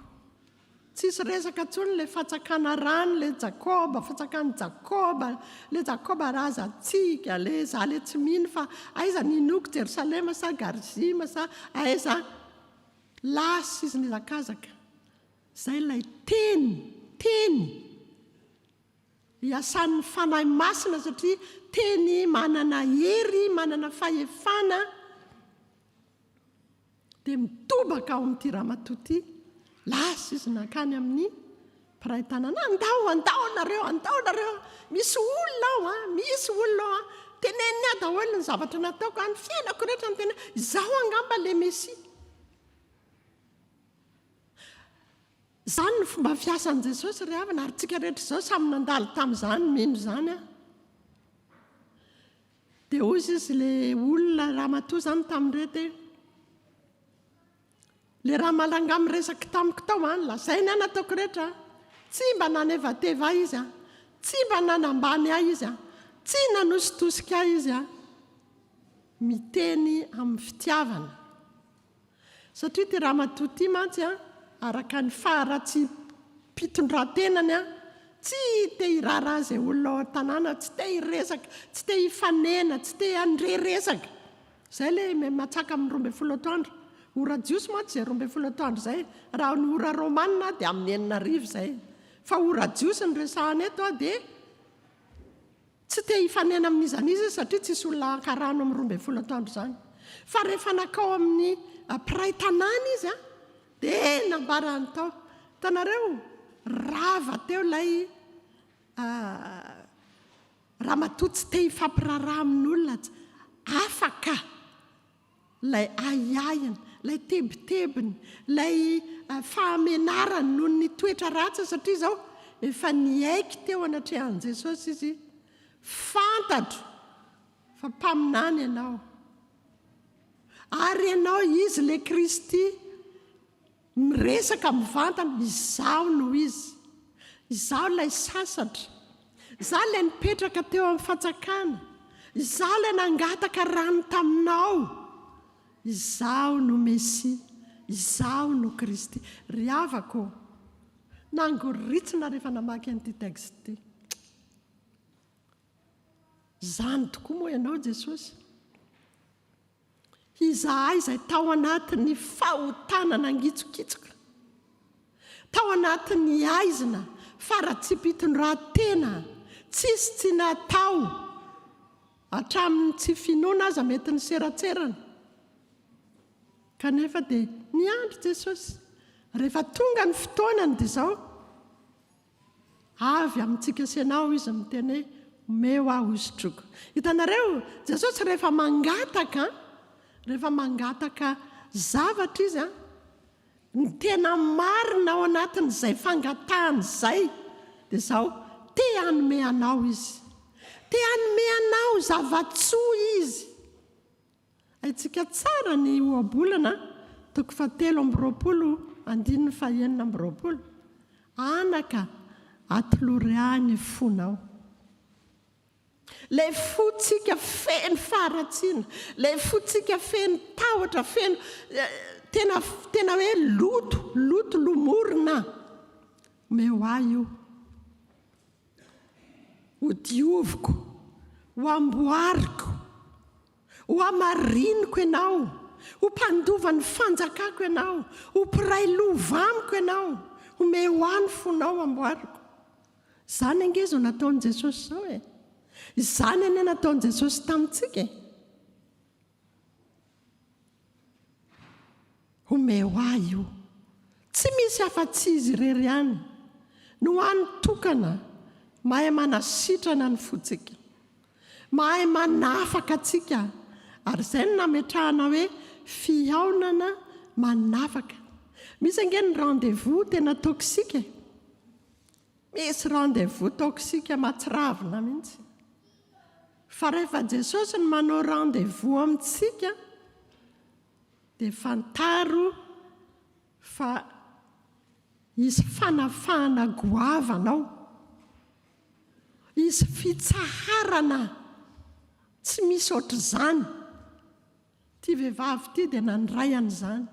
tsisy resaka ntsony le fatsakana rano le Jakoba fatsakany Jakoba le Jakoba razatsika le za le tsy mino fa aiza ninoko Jerosalema sa Garizima sa aiza lasa izy nizakazaka zay lay teny iasan'ny fanahy masina satria teny manana hery, manana fahefana, dia mitobaka ao amin'ity ramatoa ity. Lasa izy nakany amin'ny mpiray tanàna, andao nareo, misy olona ao misy olona ao teneniny aho daholo ny zavatra nataoko, ny fiainako rehetra ny tena izaho angamba le Mesia. Zany ny fomba fiasan'i Jesosy ry havana, ary tsika rehetra izao samy nandalo tamin'izany mino izany a. Dia ozy izy le olona ramatoa zany tamin'irety, le raha malangamy resaka tamiko tao lazainy ahy nataoko rehetra, tsy mba naneva-teva ahy izy tsy mba nanambany ahy izy tsy nanositosika ahy izy miteny amin'ny fitiavana. Satria ty ramatoa ty mantsy araka ny faharatsy mpitondran-tenany tsy te hiraharaha izay olona ao an-tanàna, tsy te hiresaka, tsy te hifanena, tsy te handre-resaka. Izay le matsaka amin'ny 12 atoandro. Ora jiosy moa tsy izay 12 atoandro izay, raha ny ora romanina dia amin'ny 9 izay. Fa ora jiosy ny resahana eto dia tsy te hifanena amin'izanizy satria tsisy olona ankarano amin'ny 12 atoandro izany. Fa rehefa nakao amin'ny mpiray tanàna izy dia nambarany tao, tanareo rava teo ilay ramatoa tsy te hifampiraharaha amin'olona, afaka ilay aiainy, ilay tebitebiny, ilay fahamenarany noho ny toetra ratsy, satria izao efa niaiky teo anatrehan'i Jesosy izy, fantatro fa mpaminany ianao, ary ianao izy le Kristy miresaka mivantana, izaho no izy, izaho ilay sasatra, izaho ilay nipetraka teo amin'ny fatsakana, izaho ilay nangataka rano taminao, izaho no Mesia, izaho no Kristy. Ry havako, nangoritsina rehefa namaky an'ity texte ity. Zany tokoa moa ianao Jesosy, izahay izay tao anatin'ny fahotana angitsokitsoka, tao anatin'ny aizina faratsipitondran-tena, tsisy tsy natao hatramin'ny tsy finoana aza mety ny seratserana, kanefa dia niandry Jesosy. Rehefa tonga ny fotoanany dia izao avy amintsika senao izy miteny hoe omeo aho isotroko. Hitanareo Jesosy rehefa mangataka zavatra izy ny tena marina ao anatin'izay fangatahany izay dia izao, te hanome anao izy, te hanome anao zavatsoa izy. Aitsika tsara ny oabolana 7:20 andininy 9:20, anaka atoloreany fonao. Le fotsika feno faharatsiana, le fotsika feno tahotra, feno tena hoe loto lomorina, meo ahy io ho dioviko, ho amboariko, ho amariniko ianao, ho mpandovany fanjakako ianao, ho mpiray lovamiko ianao, omeo any fonao amboariko. Zany angezo nataon'i Jesosy izao izany anie nataon'i Jesosy tamintsika. Omeo ahy io, tsy misy afa-tsy izy irery ihany, no any tokana mahay manasitrana ny fotsika, mahay manafaka atsika, ary izay no nametrahana hoe fihaonana manafaka. Misy ange ny rendez-vous tena toksika, misy rendez-vous toksika matsiravina mihitsy. Fa rehefa Jesosy no manao rendez-vous amintsika dia fantaro fa isy fanafahana goavanao, isy fitsaharana tsy misy ohatr'izany. Ty vehivavy ty dia nandray an'izany,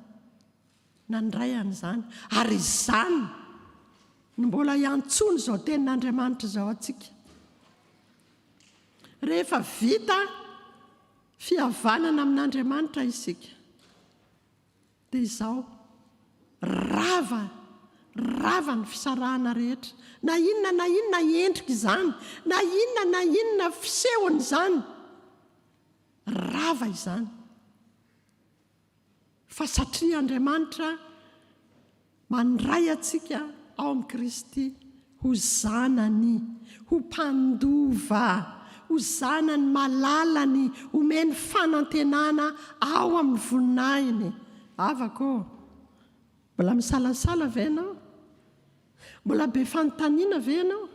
ary izany no mbola iantsony izao tenin'Andriamanitra izao atsika. Rehefa vita fihavanana amin'Andriamanitra isika dia izao rava rava ny fisarahana rehetra na inona endrika izany na inona fisehony izany rava izany fa satria Andriamanitra mandray atsika ao amin'i Kristy ho zanany, ho mpandova, ho zanany malalany, omeny fanantenana ao amin'ny voninahiny. Avako, mbola misalasala ve ianao? Mbola be fanontaniana ve ianao?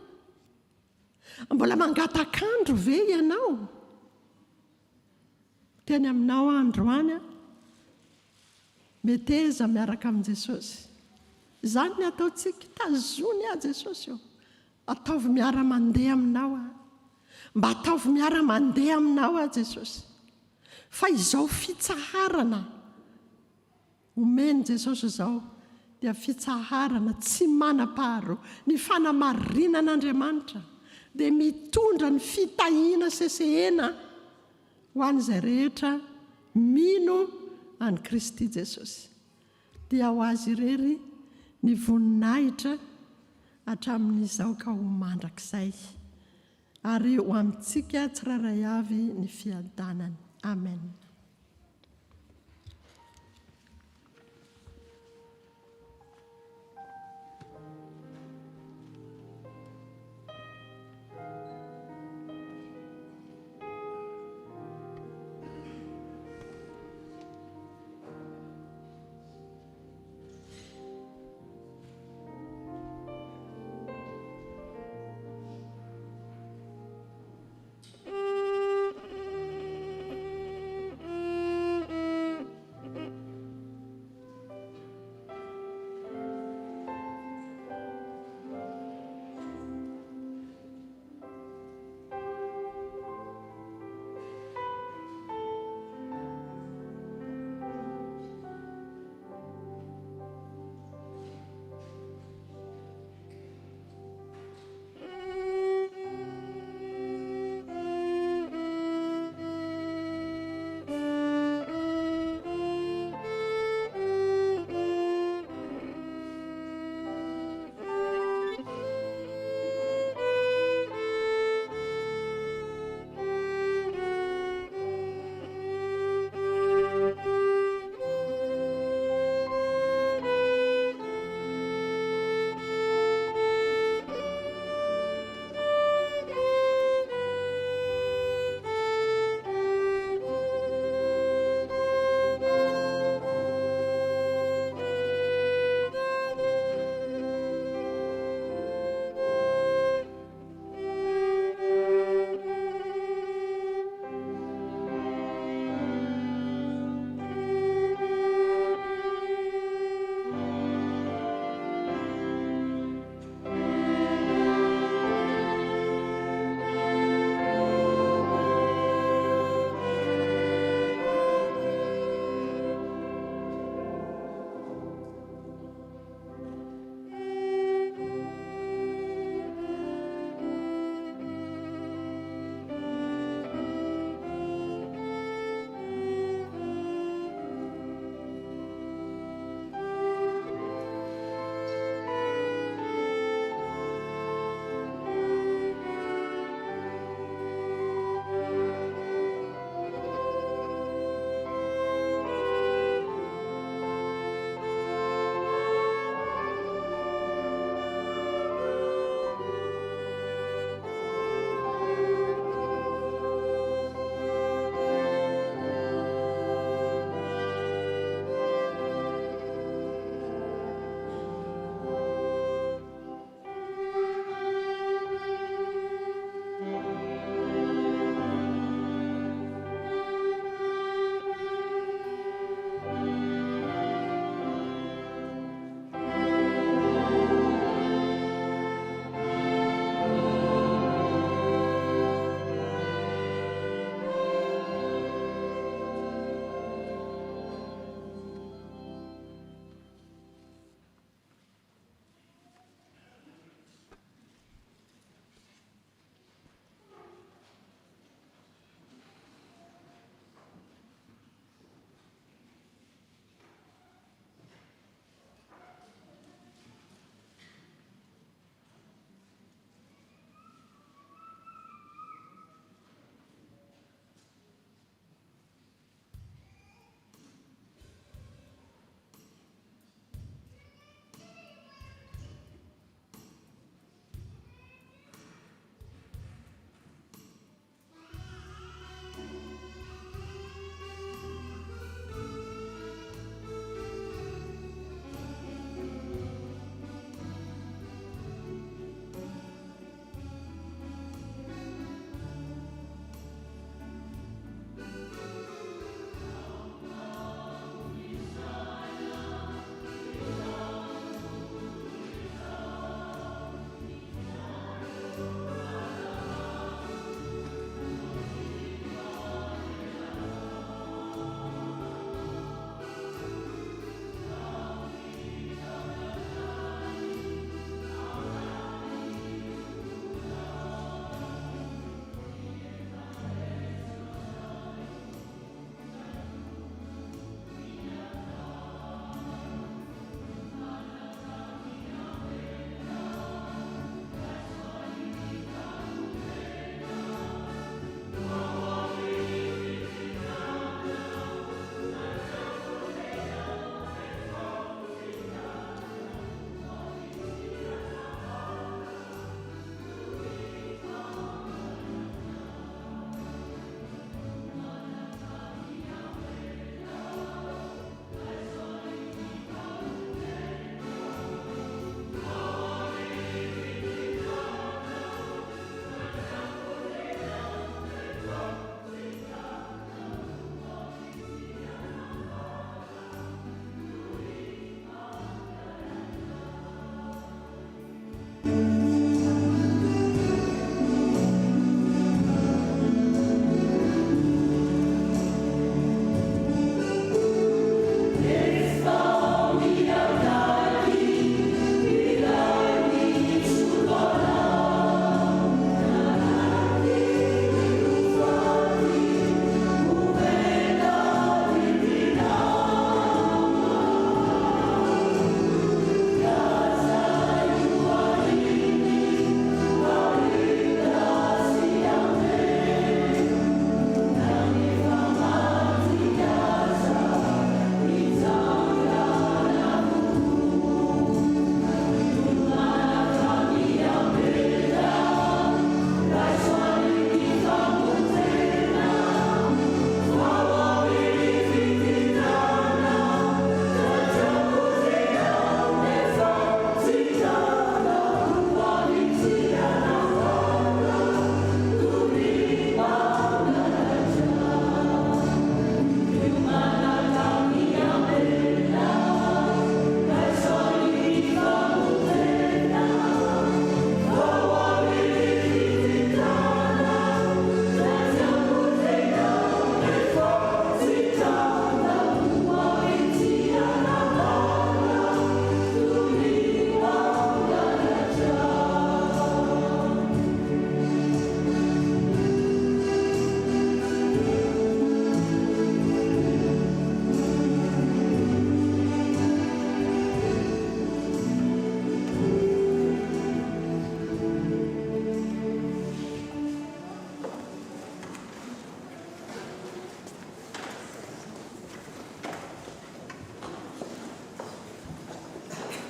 Mbola mangatakandro ve ianao? Teny aminao androany meteza miaraka amin'i Jesosy. Izany ny ataontsika, tazony Jesosy io. Ataovy miara-mandeha aminao mba ataovy miara-mandeha aminao Jesosy. Fa izao fitsaharana omeny Jesosy izao dia fitsaharana tsy manam-paharoa, ny fanamarinan'Andriamanitra dia mitondra ny fitahiana sesehena ho an'izay rehetra mino an'i Kristy Jesosy. Dia ho azy irery ny voninahitra hatramin'izao ka ho mandrakizay. Ary ho amintsika tsiraray avy ny fiadanany. Amen.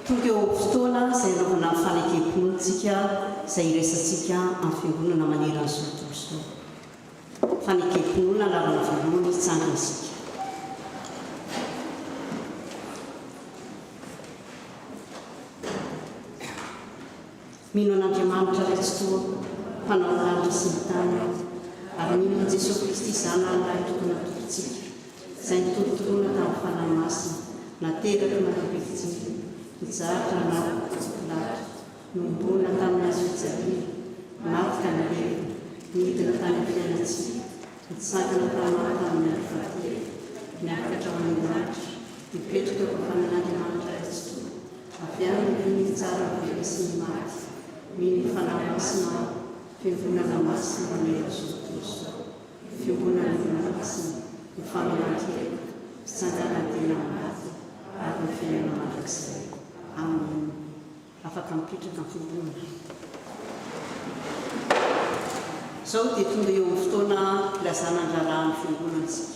tonga eo fotoana izay anaovana ny fanekempontsika izay iresantsika amin'ny fiangonana maneran'ny tontolo fanekemponona lavana voalohany tsangana isika. Mino an'Andriamanitra retsotoa mpanao lanitra sy ny tany ary mino an Jesosy Kristy zanany tokony atolotsika izay nitolotoloana tamin'ny fanahy masina nateraka natapefitsiky nijaritra napilato nombona tamin'ny azo fijaliana maty ka nilevina nidina tany ampiainatsika nitsangana tamana tamin'ny alifahatelo niakatra ao amin'ny lanitra nipetraka eo ampafanan'Andriamanitra retsotoa avy any ny tsara vela sy ny maty mino fanahy masina fiangonana masina manera Jesosy fiangonana masina ny famelan-kelika fitsangana-tena maty ary ny fiainana mandrakizay. Amen. Afaka mipetraka amin'ny fiangonana. Izao dia tonga eo amin'ny fotoana filazana ny raharahan'ny fiangonantsika.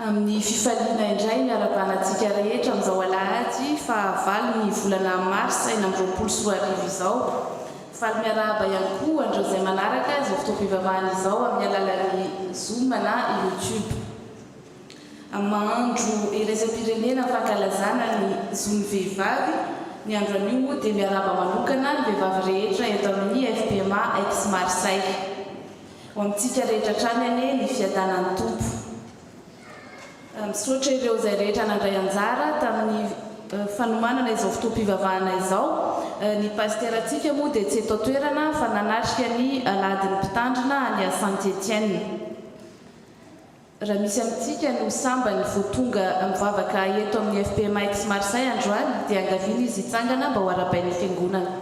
Amin'ny fifaliana indray miara-banantsika rehetra amin'izao alahady fahavalo ny volana marsa 2024 izao. Faly miarahaba ihany koa andreo izay manaraka izao fotoam-pivavahana izao amin'ny alalan'ny Zoom na YouTube. Mahandro iraisam-pirenena fankalazana ny zony vehivavy ny andro anio dia miarahaba manokana ny vehivavy rehetra eto amin'ny FPMA ex Marseille. Ho amintsika rehetra hatrany anie ny fiadanan'ny tompo. Misaotra ireo izay rehetra nandray anjara tamin'ny fanomanana izao fotoam-pivavahana izao. Ny pasterantsika moa dia tsy eto toerana fa nanatrika ny aladin'ny mpitandrina any Saint-Étienne. Raha misy amintsika no samba ny voatonga mivavaka eto amin'ny FPMA ex Marseille androany dia angaviana izy hitsangana mba ho arabain'ny fiangonana.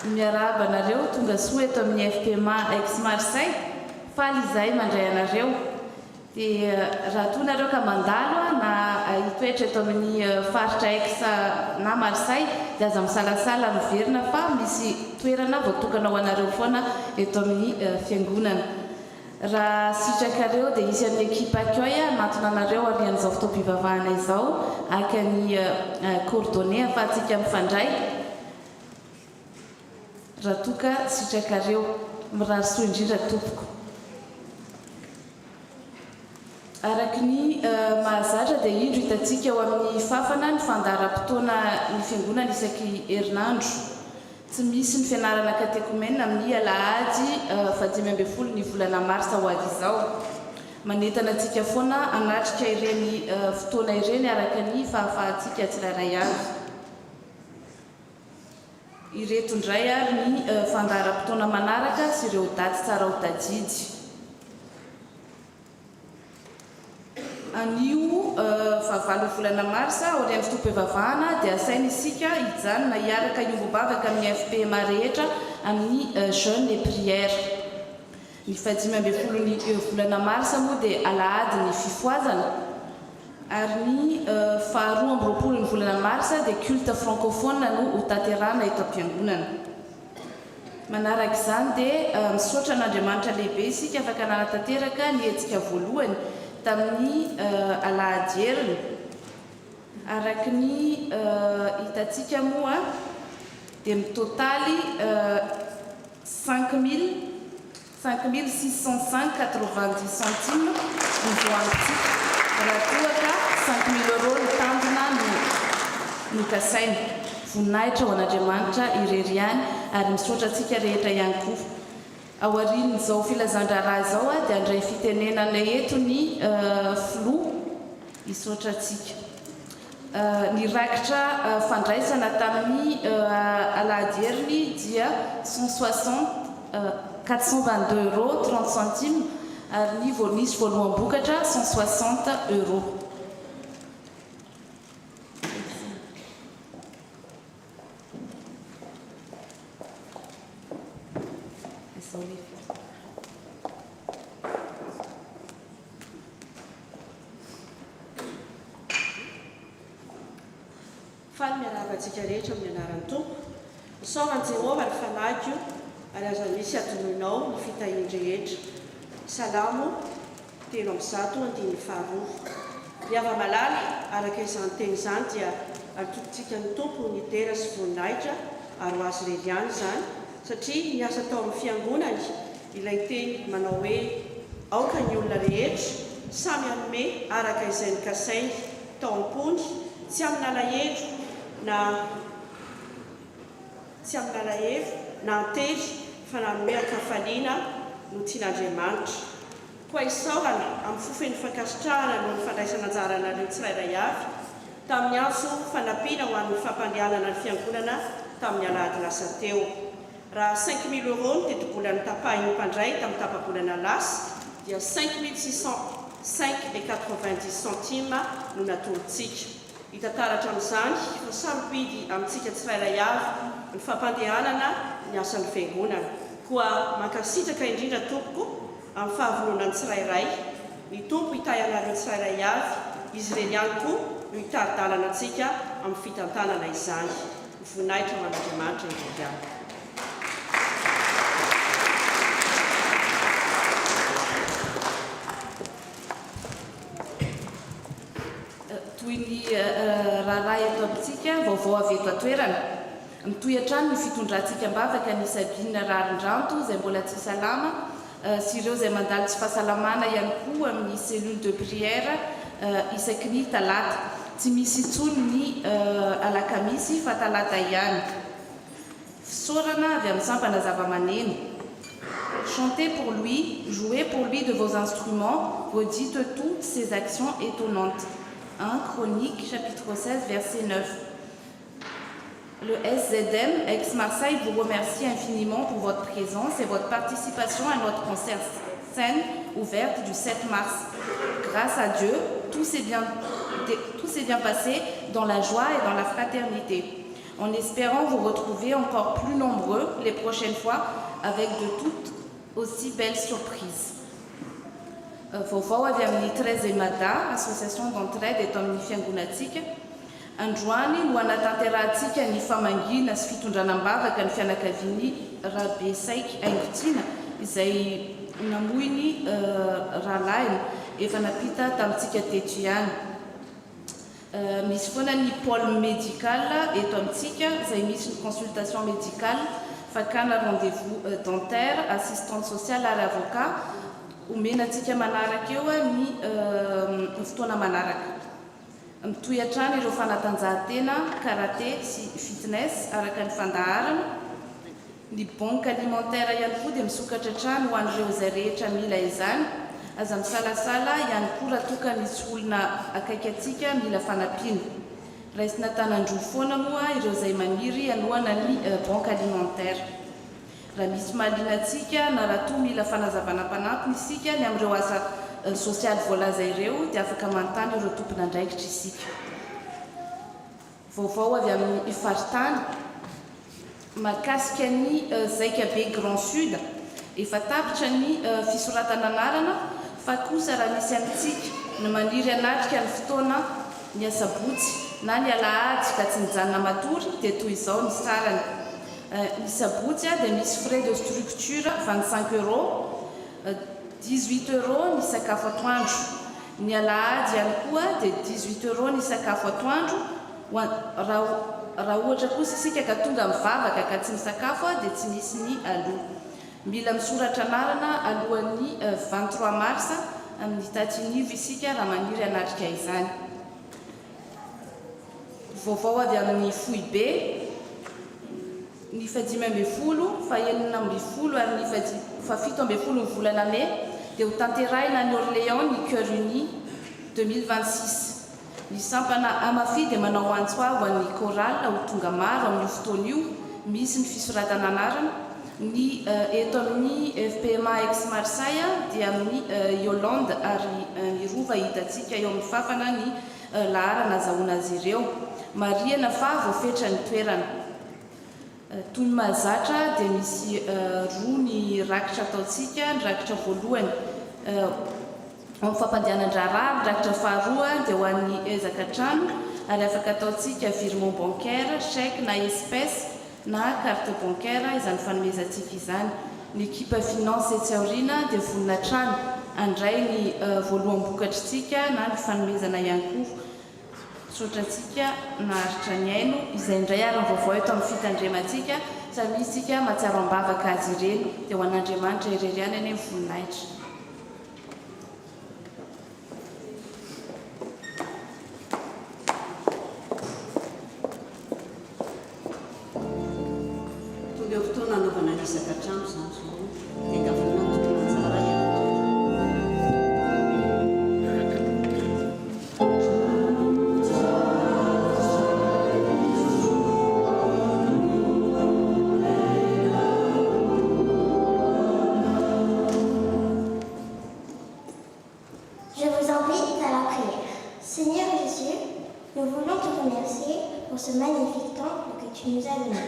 Miarahaba anareo tonga soa eto amin'ny FPMA ex Marseille faly izay mandray anareo. Dia raha toa nareo ka mandalo na hitoetra eto amin'ny faritra ex na Marseille dia aza misalasala miverina fa misy toerana voatokana ho anareo foana eto amin'ny fiangonana. Raha sitrakareo dia isy amin'ny ekipa accueil anatona anareo arian'izao fotoam-pivavahana izao aka ny coordonnées ahafahantsika mifandray. Raha toka sitrakareo mirary soa indrindra tompoko. Araky ny mahazatra dia indro hitantsika eo amin'ny fafana ny fandaharam-potoana ny fiangonana isaky herinandro. Tsy misy ny fianarana katekomena amin'ny alahady 15 ny volana marsa ho avy izao. Manentana antsika foana anatrika ireny fotoana ireny araka ny fahafahantsika tsirairay avy. Ireto indray ary ny fandaharam-potoana manaraka sy ireo daty tsara ho tadidy. Anio fahavalo volana marsa aorian'ny fotoam-pivavahana dia asaina isika hijanona hiaraka iombom-bavaka amin'ny FPMA rehetra amin'ny jeûne et prière. Ny 15 volana marsa moa dia alahady ny fifoazana ary ny faharoa amby roapolo ny volana marsa dia culte francophone no ho tanterahana eto am-piangonana. Manaraka izany dia misaotra an'Andriamanitra lehibe isika afaka nanatanteraka ny hetsika voalohany tamin'ny alahady heriny. Araky ny hitantsika moa dia mitotaly 5 605,90 centimes ny voantsika. Raha toa ka 5 000 € ny tanjona no kasaina. Voninahitra ho an'Andriamanitra irery ihany ary misaotra antsika rehetra ihany koa. Aorian'izao filazan-draharaha izao dia andray fitenenana eto ny flou hisaotra antsika. Ny rakitra fandraisana tamin'ny alahady heriny dia 422 € 30 centimes ary ny nisy voalohan-bokatra 160 €. miaravantsika rehetra amin'ny anaran'ny tompo misaovan Jehova ny fanahy io ary aza misy adinoinao ny fitahian-drehetra. Salamo 3:1-5. Miava malala araka izany teny izany dia atotontsika ny tompo ny dera sy voninahitra ary ho azy leliany izany satria miasa tao amin'ny fiangonany ilay teny manao hoe aoka ny olona rehetra samy anome araka izay nikasainy tao am-pony tsy amin'ny alahelo na antely fa nanome akafaliana no tian'Andriamanitra. Koa isaorana amin'ny fofeny fankasitrahana no ny fandraisana anjaranareo tsirairay avy tamin'ny antso fanampiana ho an'ny fampandehanana ny fiangonana tamin'ny alahady lasa teo. Raha 5 000 € ny teti-bolan'ny tapahin'ny mpandray tamin'ny tapa-bolana lasa dia 5 605,90 centimes no natolontsika. Hita taratra amin'izany fa sarobidy amintsika tsirairay avy ny fampandehanana ny asan'ny fiangonana. Koa mankasitraka indrindra tompoko amin'ny fahavononany tsirairay. Ny tompo hitahy anareo tsirairay avy, izy ireny ihany koa no hitari-dalana antsika amin'ny fitantanana izany. Voninahitra ho an'Andriamanitra indrindra. Toy ny raharaha eto amintsika vaovao avy eto atoerana. Mitohy hatrany ny fitondrantsika mbavaka ny Sabina Rarindranto izay mbola tsy salama sy ireo izay mandalo tsy fahasalamana ihany koa amin'ny cellule de prière isaky ny talata. Tsy misy intsony ny alakamisy fa talata ihany. Fisaorana avy amin'ny sampana zava-maneno. Chantez pour lui, jouez pour lui de vos instruments, redites toutes ses actions étonnantes. 1 Chronique, chapitre 16, verset 9. Le SZM, ex-Marseille, vous remercie infiniment pour votre présence et votre participation à notre concert scène ouverte du 7 mars. Grâce à Dieu, tout s'est bien passé dans la joie et dans la fraternité. En espérant vous retrouver encore plus nombreux les prochaines fois avec de toutes aussi belles surprises. Vaovao avy amin'ny 13 Mada, association d'entraide eto amin'ny fiangonantsika. Androany no anatanterantsika ny famangina sy fitondranam-bavaka ny fianakaviany Rabe Saiky Aingotiana izay namoiny rahalainy efa napita tamintsika teto ihany. Misy foana ny pôle médical eto amintsika izay misy ny consultation médicale, fakana rendez-vous dentaire, assistante sociale ary avocat. Omenantsika manaraka eo ny fotoana manaraka. Mitohy hatrany ireo fanatanjahantena, karaté sy fitness araka ny fandaharana. Ny banque alimentaire ihany koa dia misokatra hatrany ho an'ireo izay rehetra mila izany. Aza misalasala ihany koa raha toka nisy olona akaiky atsika mila fanampiana. Raisina tanandroa foana moa ireo izay maniry halohana ny banque alimentaire. Raha misy mahalinantsika na raha toa mila fanazavana mpanampiny isika ny amin'ireo asa sosialy voalaza ireo dia afaka manontany ireo tompon'andraikitra isika. Vaovao avy amin'ny faritany mahakasika ny Zaikabe Grand Sud efa tapitra ny fisoratana anarana fa kosa raha misy amintsika ny maniry anatrika ny fotoana ny asabotsy na ny alahady ka tsy nijanona matory dia toy izao ny sarany. Ny sabotsy dia misy frais de structure 25 €, 18 € ny sakafo atoandro. Ny alahady ihany koa dia 18 € ny sakafo atoandro. Raha ohatra kosa isika ka tonga mivavaka ka tsy misakafo dia tsy misy ny aloha. Mila misoratra anarana alohan'ny 23 mars amin'ny tatinivy isika raha maniry anatrika izany. Vaovao avy amin'ny Foibe. Ny fa 5 fa 6 ary ny fa 7 ny volana May dia ho tanterahina ny Orléans ny Cœur Uni 2026. Ny sampana Amafi dia manao antsoa ho an'ny chorale ho tonga maro amin'ny fotoana io, misy ny fisoratana anarana. Ny eto amin'ny FPMA ex-Marseille dia amin'ny Yolande ary ny rova hitantsika eo amin'ny fafana ny laharana azahoana azy ireo. Mariana fa voafetra ny toerana. Toy ny mahazatra dia misy roa ny rakitra ataontsika. Ny rakitra voalohany amin'ny fampandehanan-draharaha, ny rakitra faharoa dia ho an'ny ezaka trano ary afaka ataontsika virement bancaire, chèque na espèce na carte bancaire izany fanomezantsika izany. Ny ekipa finance etsy aoriana dia vonona trano andray ny voaloham-bokatritsika na ny fanomezana ihany koa sotratsika naharitra ny aino izay indray ary vaovao eto amin'ny fitandremantsika samy isika mahatsiaro ambavaka azy ireny dia ho an'Andriamanitra irery ihany eny voninahitra. tonga eo fotoana anaovana resaka trano zany zao dia gavanana tokony tsara ihany. Je vous invite à la prière. Seigneur Jésus, nous voulons te remercier pour ce magnifique temple que tu nous as donné.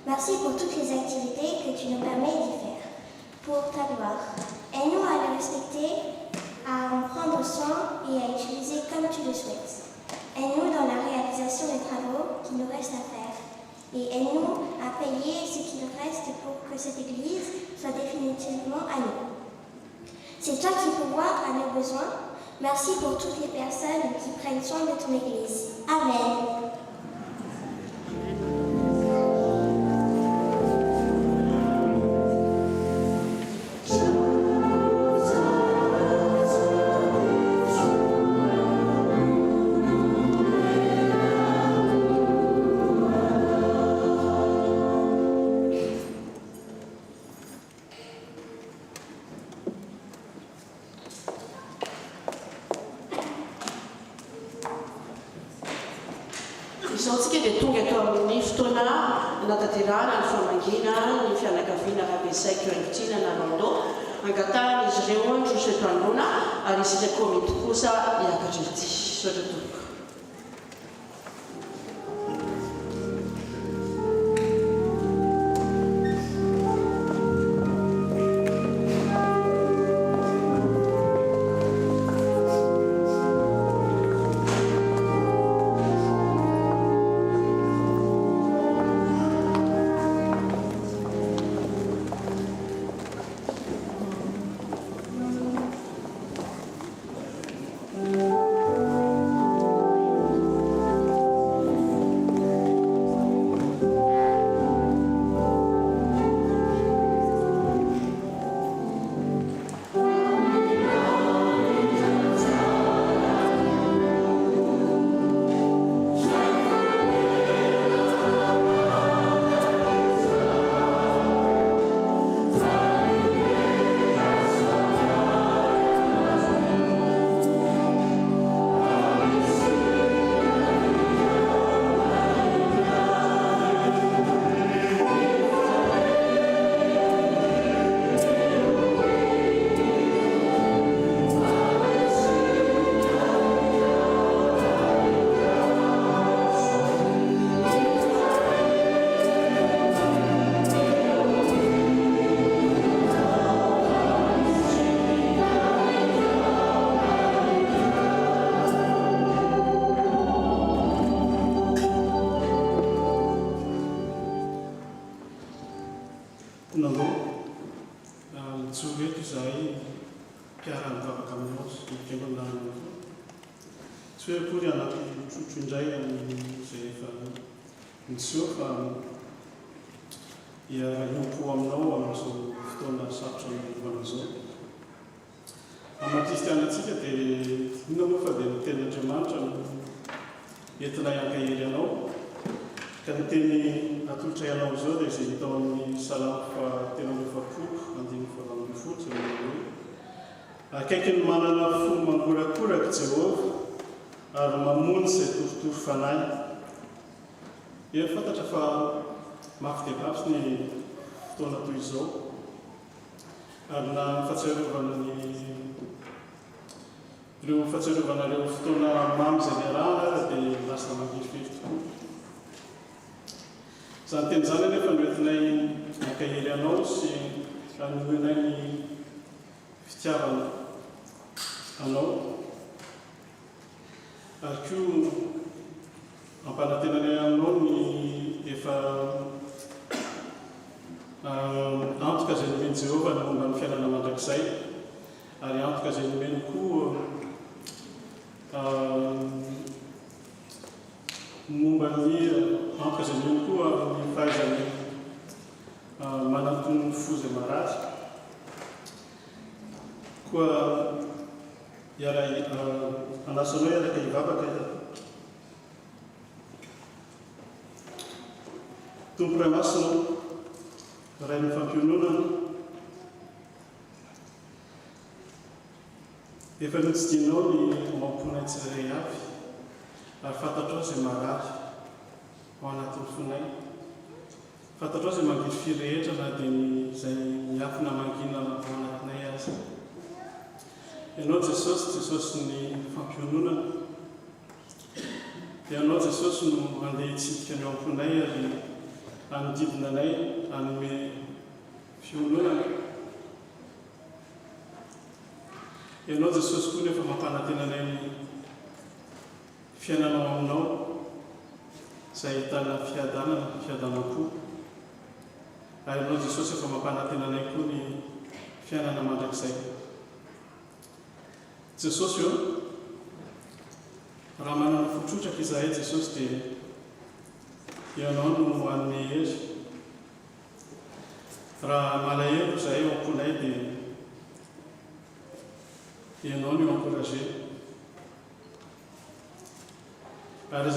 Merci pour toutes les activités que tu nous permets d'y faire, pour ta gloire. Aide-nous à les respecter, à en prendre soin et à utiliser comme tu le souhaites. Aide-nous dans la réalisation des travaux qu'il nous reste à faire. Et aide-nous à payer ce qu'il reste pour que cette église soit définitivement à nous. C'est toi qui pourvois à nos besoins. Merci pour toutes les personnes qui prennent soin de ton église. Amen. Isaontsika dia tonga eto amin'ny fotoana anatanterahana ny famangina ny fianakaviana rahabesaika eo angotiana na rando angatahana izy ireo androso eto anoloana ary isika komity kosa hiakatra ety sotra tokoka. Akaiky ny manana fo mangorakoraka Jehova ary mamono izay torotoro fanahy. Efa fantatra fa mafy dia mafy ny fotoana toy izao ary na fahatsiarovana ireo fotoana mamy izay niarahana dia lasa mangirifefy tokoa. Izany teny izany anefa noentinay akahely anao sy anomenay ny fitiavana anao ary koa ampanantenanay aminao ny efa antoka izay nomeny Jehova ny momba ny fiainana mandrakizay, ary antoka izay nomeny koa momba ny antoka izay nomeny koa ny fahaizany manantony ny fo izay marary. Koa anasanao iaraka hivavaka Tompo Ray Masina, ray ny fampiononana, efa notsidinao ny mamponay tsirairay avy, ary fantatrao izay marary ao anatin'ny fonay. Fantatrao izay mangiry firehetra na dia izay miafina mangina ao anatinay azy. Ianao Jesosy ny fampiononana, ianao Jesosy no andeha hitsidika ny ao amponay ary anodidina anay anome fiononana. Ianao Jesosy koa nefa mampanantenanay ny fiainanao aminao izay ahitana fiadanam-po. Ary ianao Jesosy efa mampanantenanay koa ny fiainana mandrakizay. Jesosy eo, raha manana fotrotraka izahay Jesosy dia ianao no hanome hery. Raha malahelo izahay ao amponay dia ianao no encouragé. Ary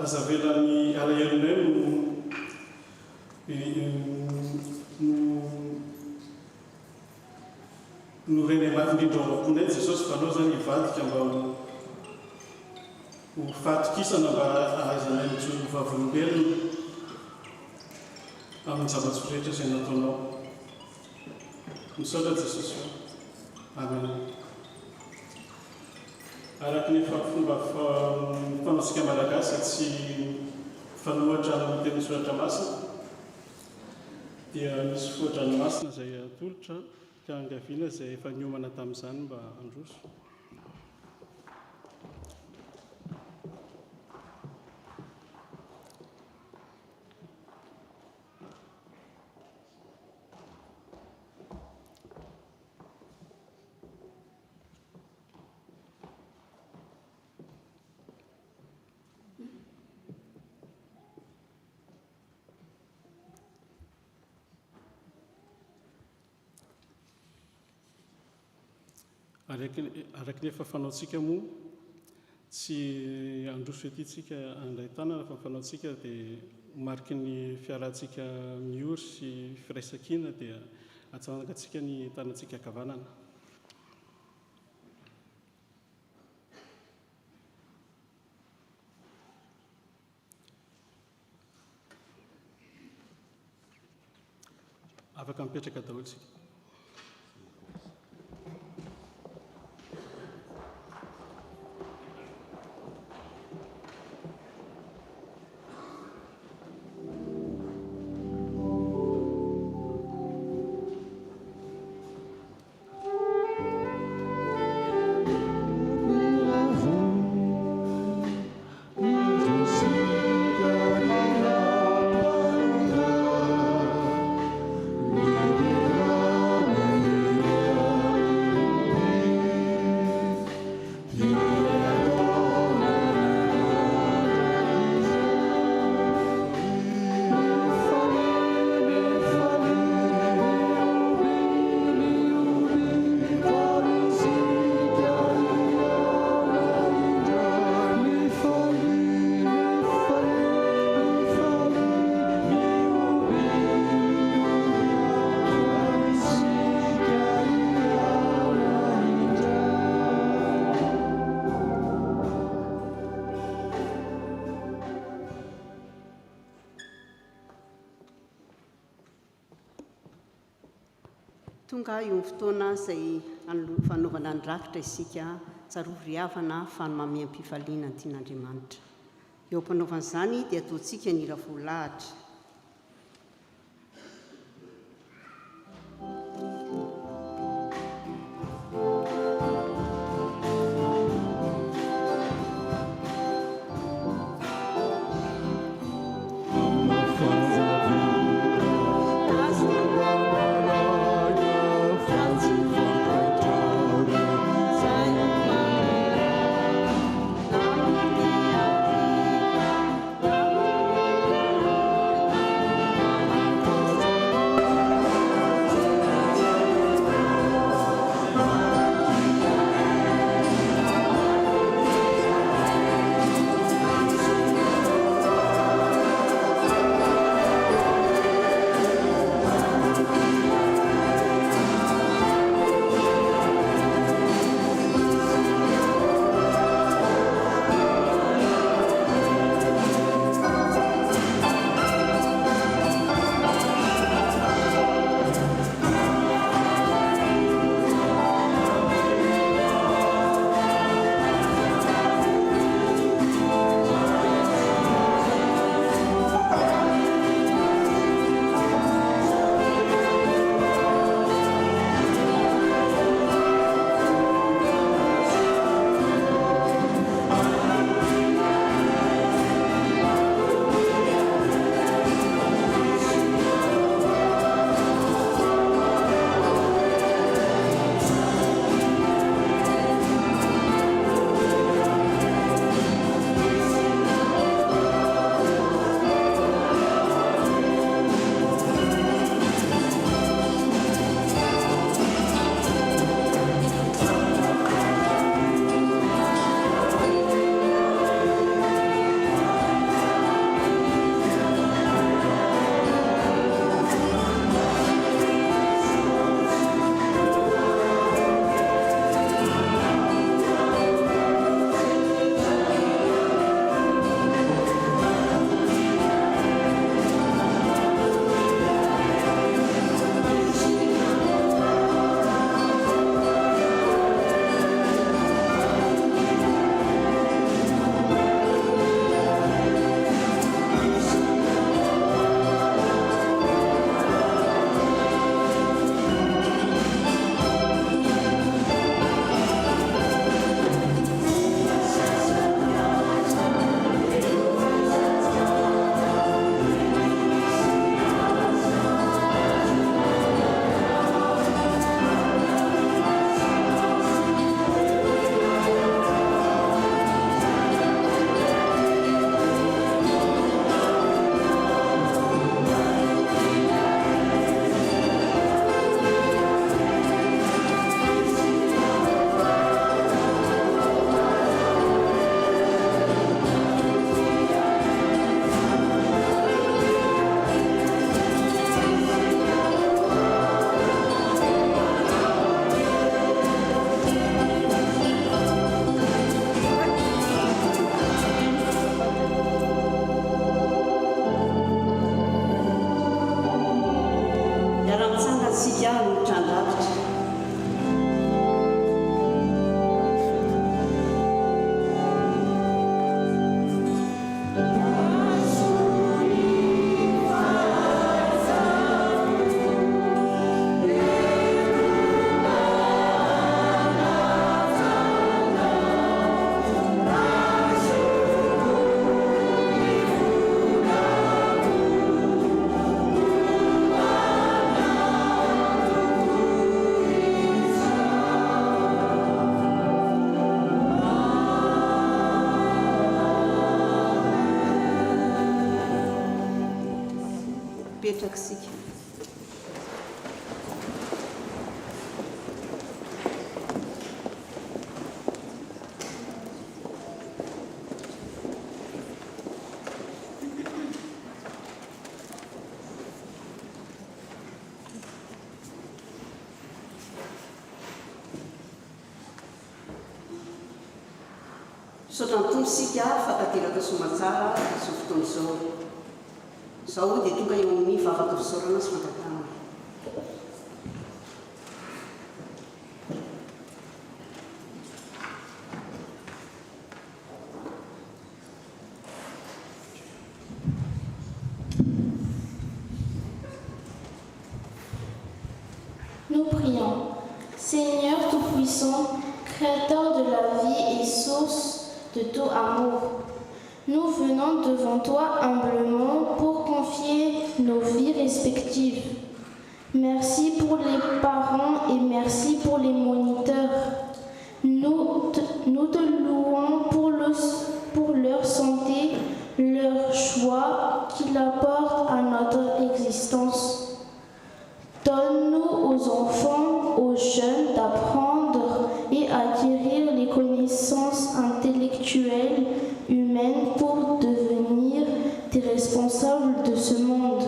azavela ny alahelonay no renay mafindrindra ao amponay Jesosy, fa anao zany hivadika mba ho fatokisana mba ahazanay mijoro vavolombelona amin'ny zava-tsy rehetra izay nataonao. Misaotra Jesosy. Amen. Araka ny fomba fanaontsika malagasy tsy fanohatra amin'ny teny soratra masina dia misy foha-dranomasina izay atolotra ka angaviana izay efa niomana tamin'izany mba handroso. Araka ny efa fanaontsika moa tsy androso etyntsika andray tanana, fa fanaontsika dia mariky ny fiarantsika miory sy firaisan-kina dia atsangatsika ny tanantsika ankavanana. Afaka mipetraka daholo isika. Tonga io fotoana izay fanaovana ny rakitra isika tsaroviavana fanomamiam-pifaliana ny tian'Andriamanitra. Eo ampanaovan'izany dia ataontsika ny hira voalahatra. Mipetraka isika. Misaotra ny tompo isika fatateraka somatsara sy fotoana izao. Izao dia tonga eo amin'ny vavaka fisaorana sy fankatanana. Nous prions. Seigneur Tout-Puissant, Créateur de la vie et source de tout amour, nous venons devant toi humblement pour confier nos vies respectives. Merci pour les parents et merci pour les moniteurs. Nous te louons pour leur santé, leur choix qu'ils apportent à notre existence. Donne-nous aux enfants, aux jeunes d'apprendre et acquérir les connaissances intellectuelles, humaines pour devenir des responsables de ce monde.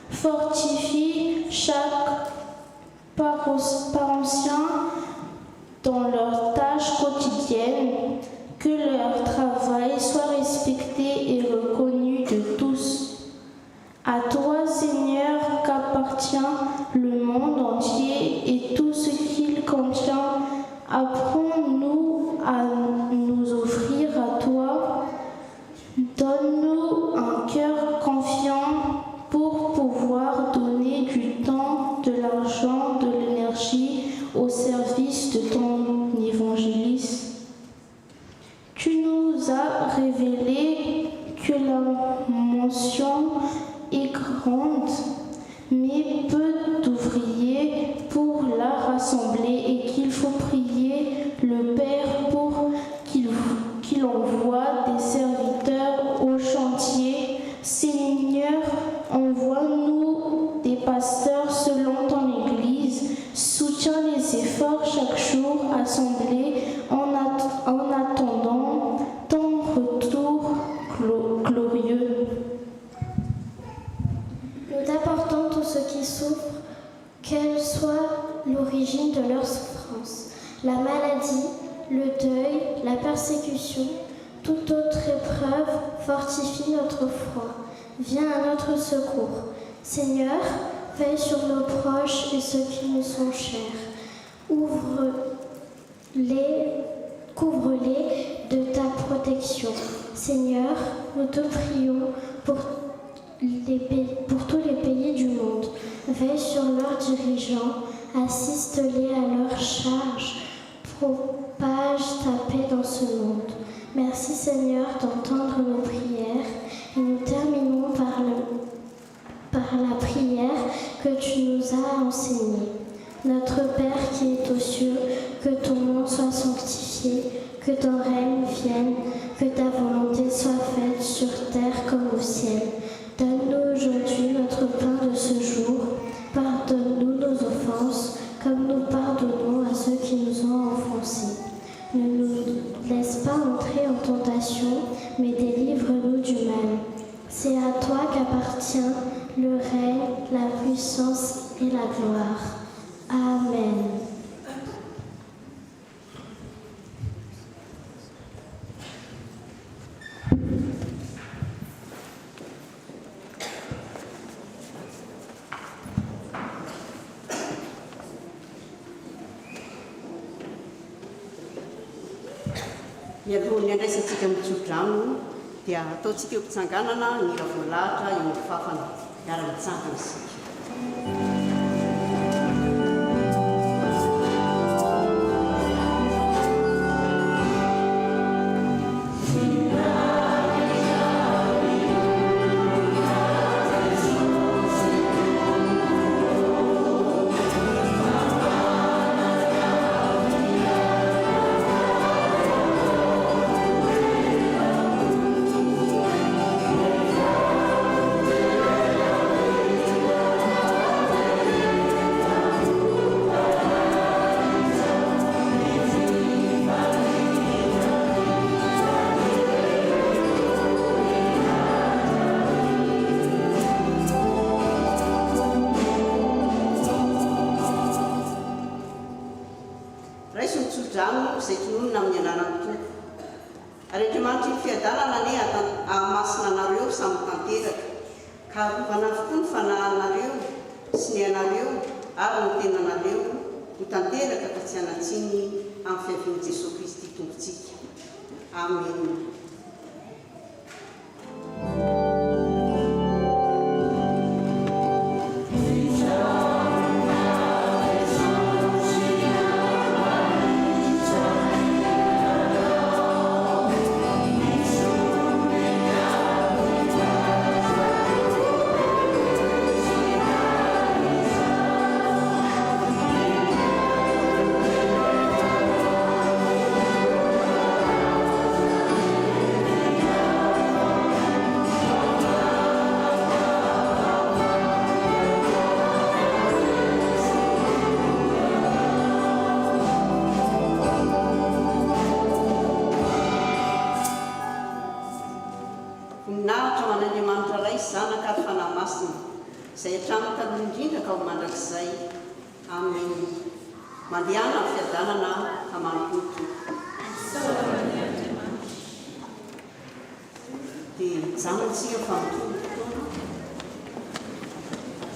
Fortifie chaque paroissien dans leurs tâches quotidiennes, que leur travail soit respecté et reconnu de tous. À toi, Seigneur, qu'appartient le monde entier et tout ce qu'il contient. Apprends-nous à nous offrir à toi. Donne-nous un cœur confiant pour pouvoir donner du temps, de l'argent, de l'énergie au service de ton évangélisme. Tu nous as révélé que la mention est grande, mais peu d'ouvriers pour la rassembler et qu'il faut prier le Père pour qu'il envoie des serviteurs au chantier. Seigneur, envoie-nous des pasteurs selon ton Église. Soutiens les efforts chaque jour assemblés en attendant ton retour glorieux. Nous t'apportons tous ceux qui souffrent, quelle soit l'origine de leur souffrance, la maladie, le deuil, la persécution, toute autre épreuve fortifie notre foi. Viens à notre secours. Seigneur, veille sur nos proches et ceux qui nous sont chers. Couvre-les de ta protection. Seigneur, nous te prions pour tous les pays du monde. Veille sur leurs dirigeants, assiste-les à leur charge, propage ta paix dans ce monde. Merci Seigneur d'entendre nos prières et nous terminons par la prière que tu nous as enseignée. Notre Père qui est aux cieux, que ton nom soit sanctifié, que ton règne vienne, que ta volonté soit faite sur terre comme au ciel. Donne-nous aujourd'hui notre pain de ce jour. Pardonne-nous nos offenses, comme nous pardonnons à ceux qui nous ont offensés. Ne nous laisse pas entrer en tentation, mais délivre-nous du mal. C'est à toi qu'appartient le règne, la puissance et la gloire. Amen. Mialohan'ny andraisantsika mitsodrano dia ataontsika eo mpitsanganana ny ravolahatra eo amin'ny fafana miara-mitsangana isika. Amen. Ary Andriamanitra ny fiadanana ne amasina anareo samy tanteraka ka arovana avokoa ny fanahinareo sy ny anareo ary ny tenanareo ho tanteraka ka tsy anatsiny amin'ny fiavian'i Jesosy Kristy tompontsika. Amen. Voninahitra man'Andriamanitra ray zanaka ary fanahy masina izay hatramin'ny taloha indrindra ka ho mandrakizay. Amen. Mandehana amin'ny fiadanana ka manompo. Dia janontsika fa mitondra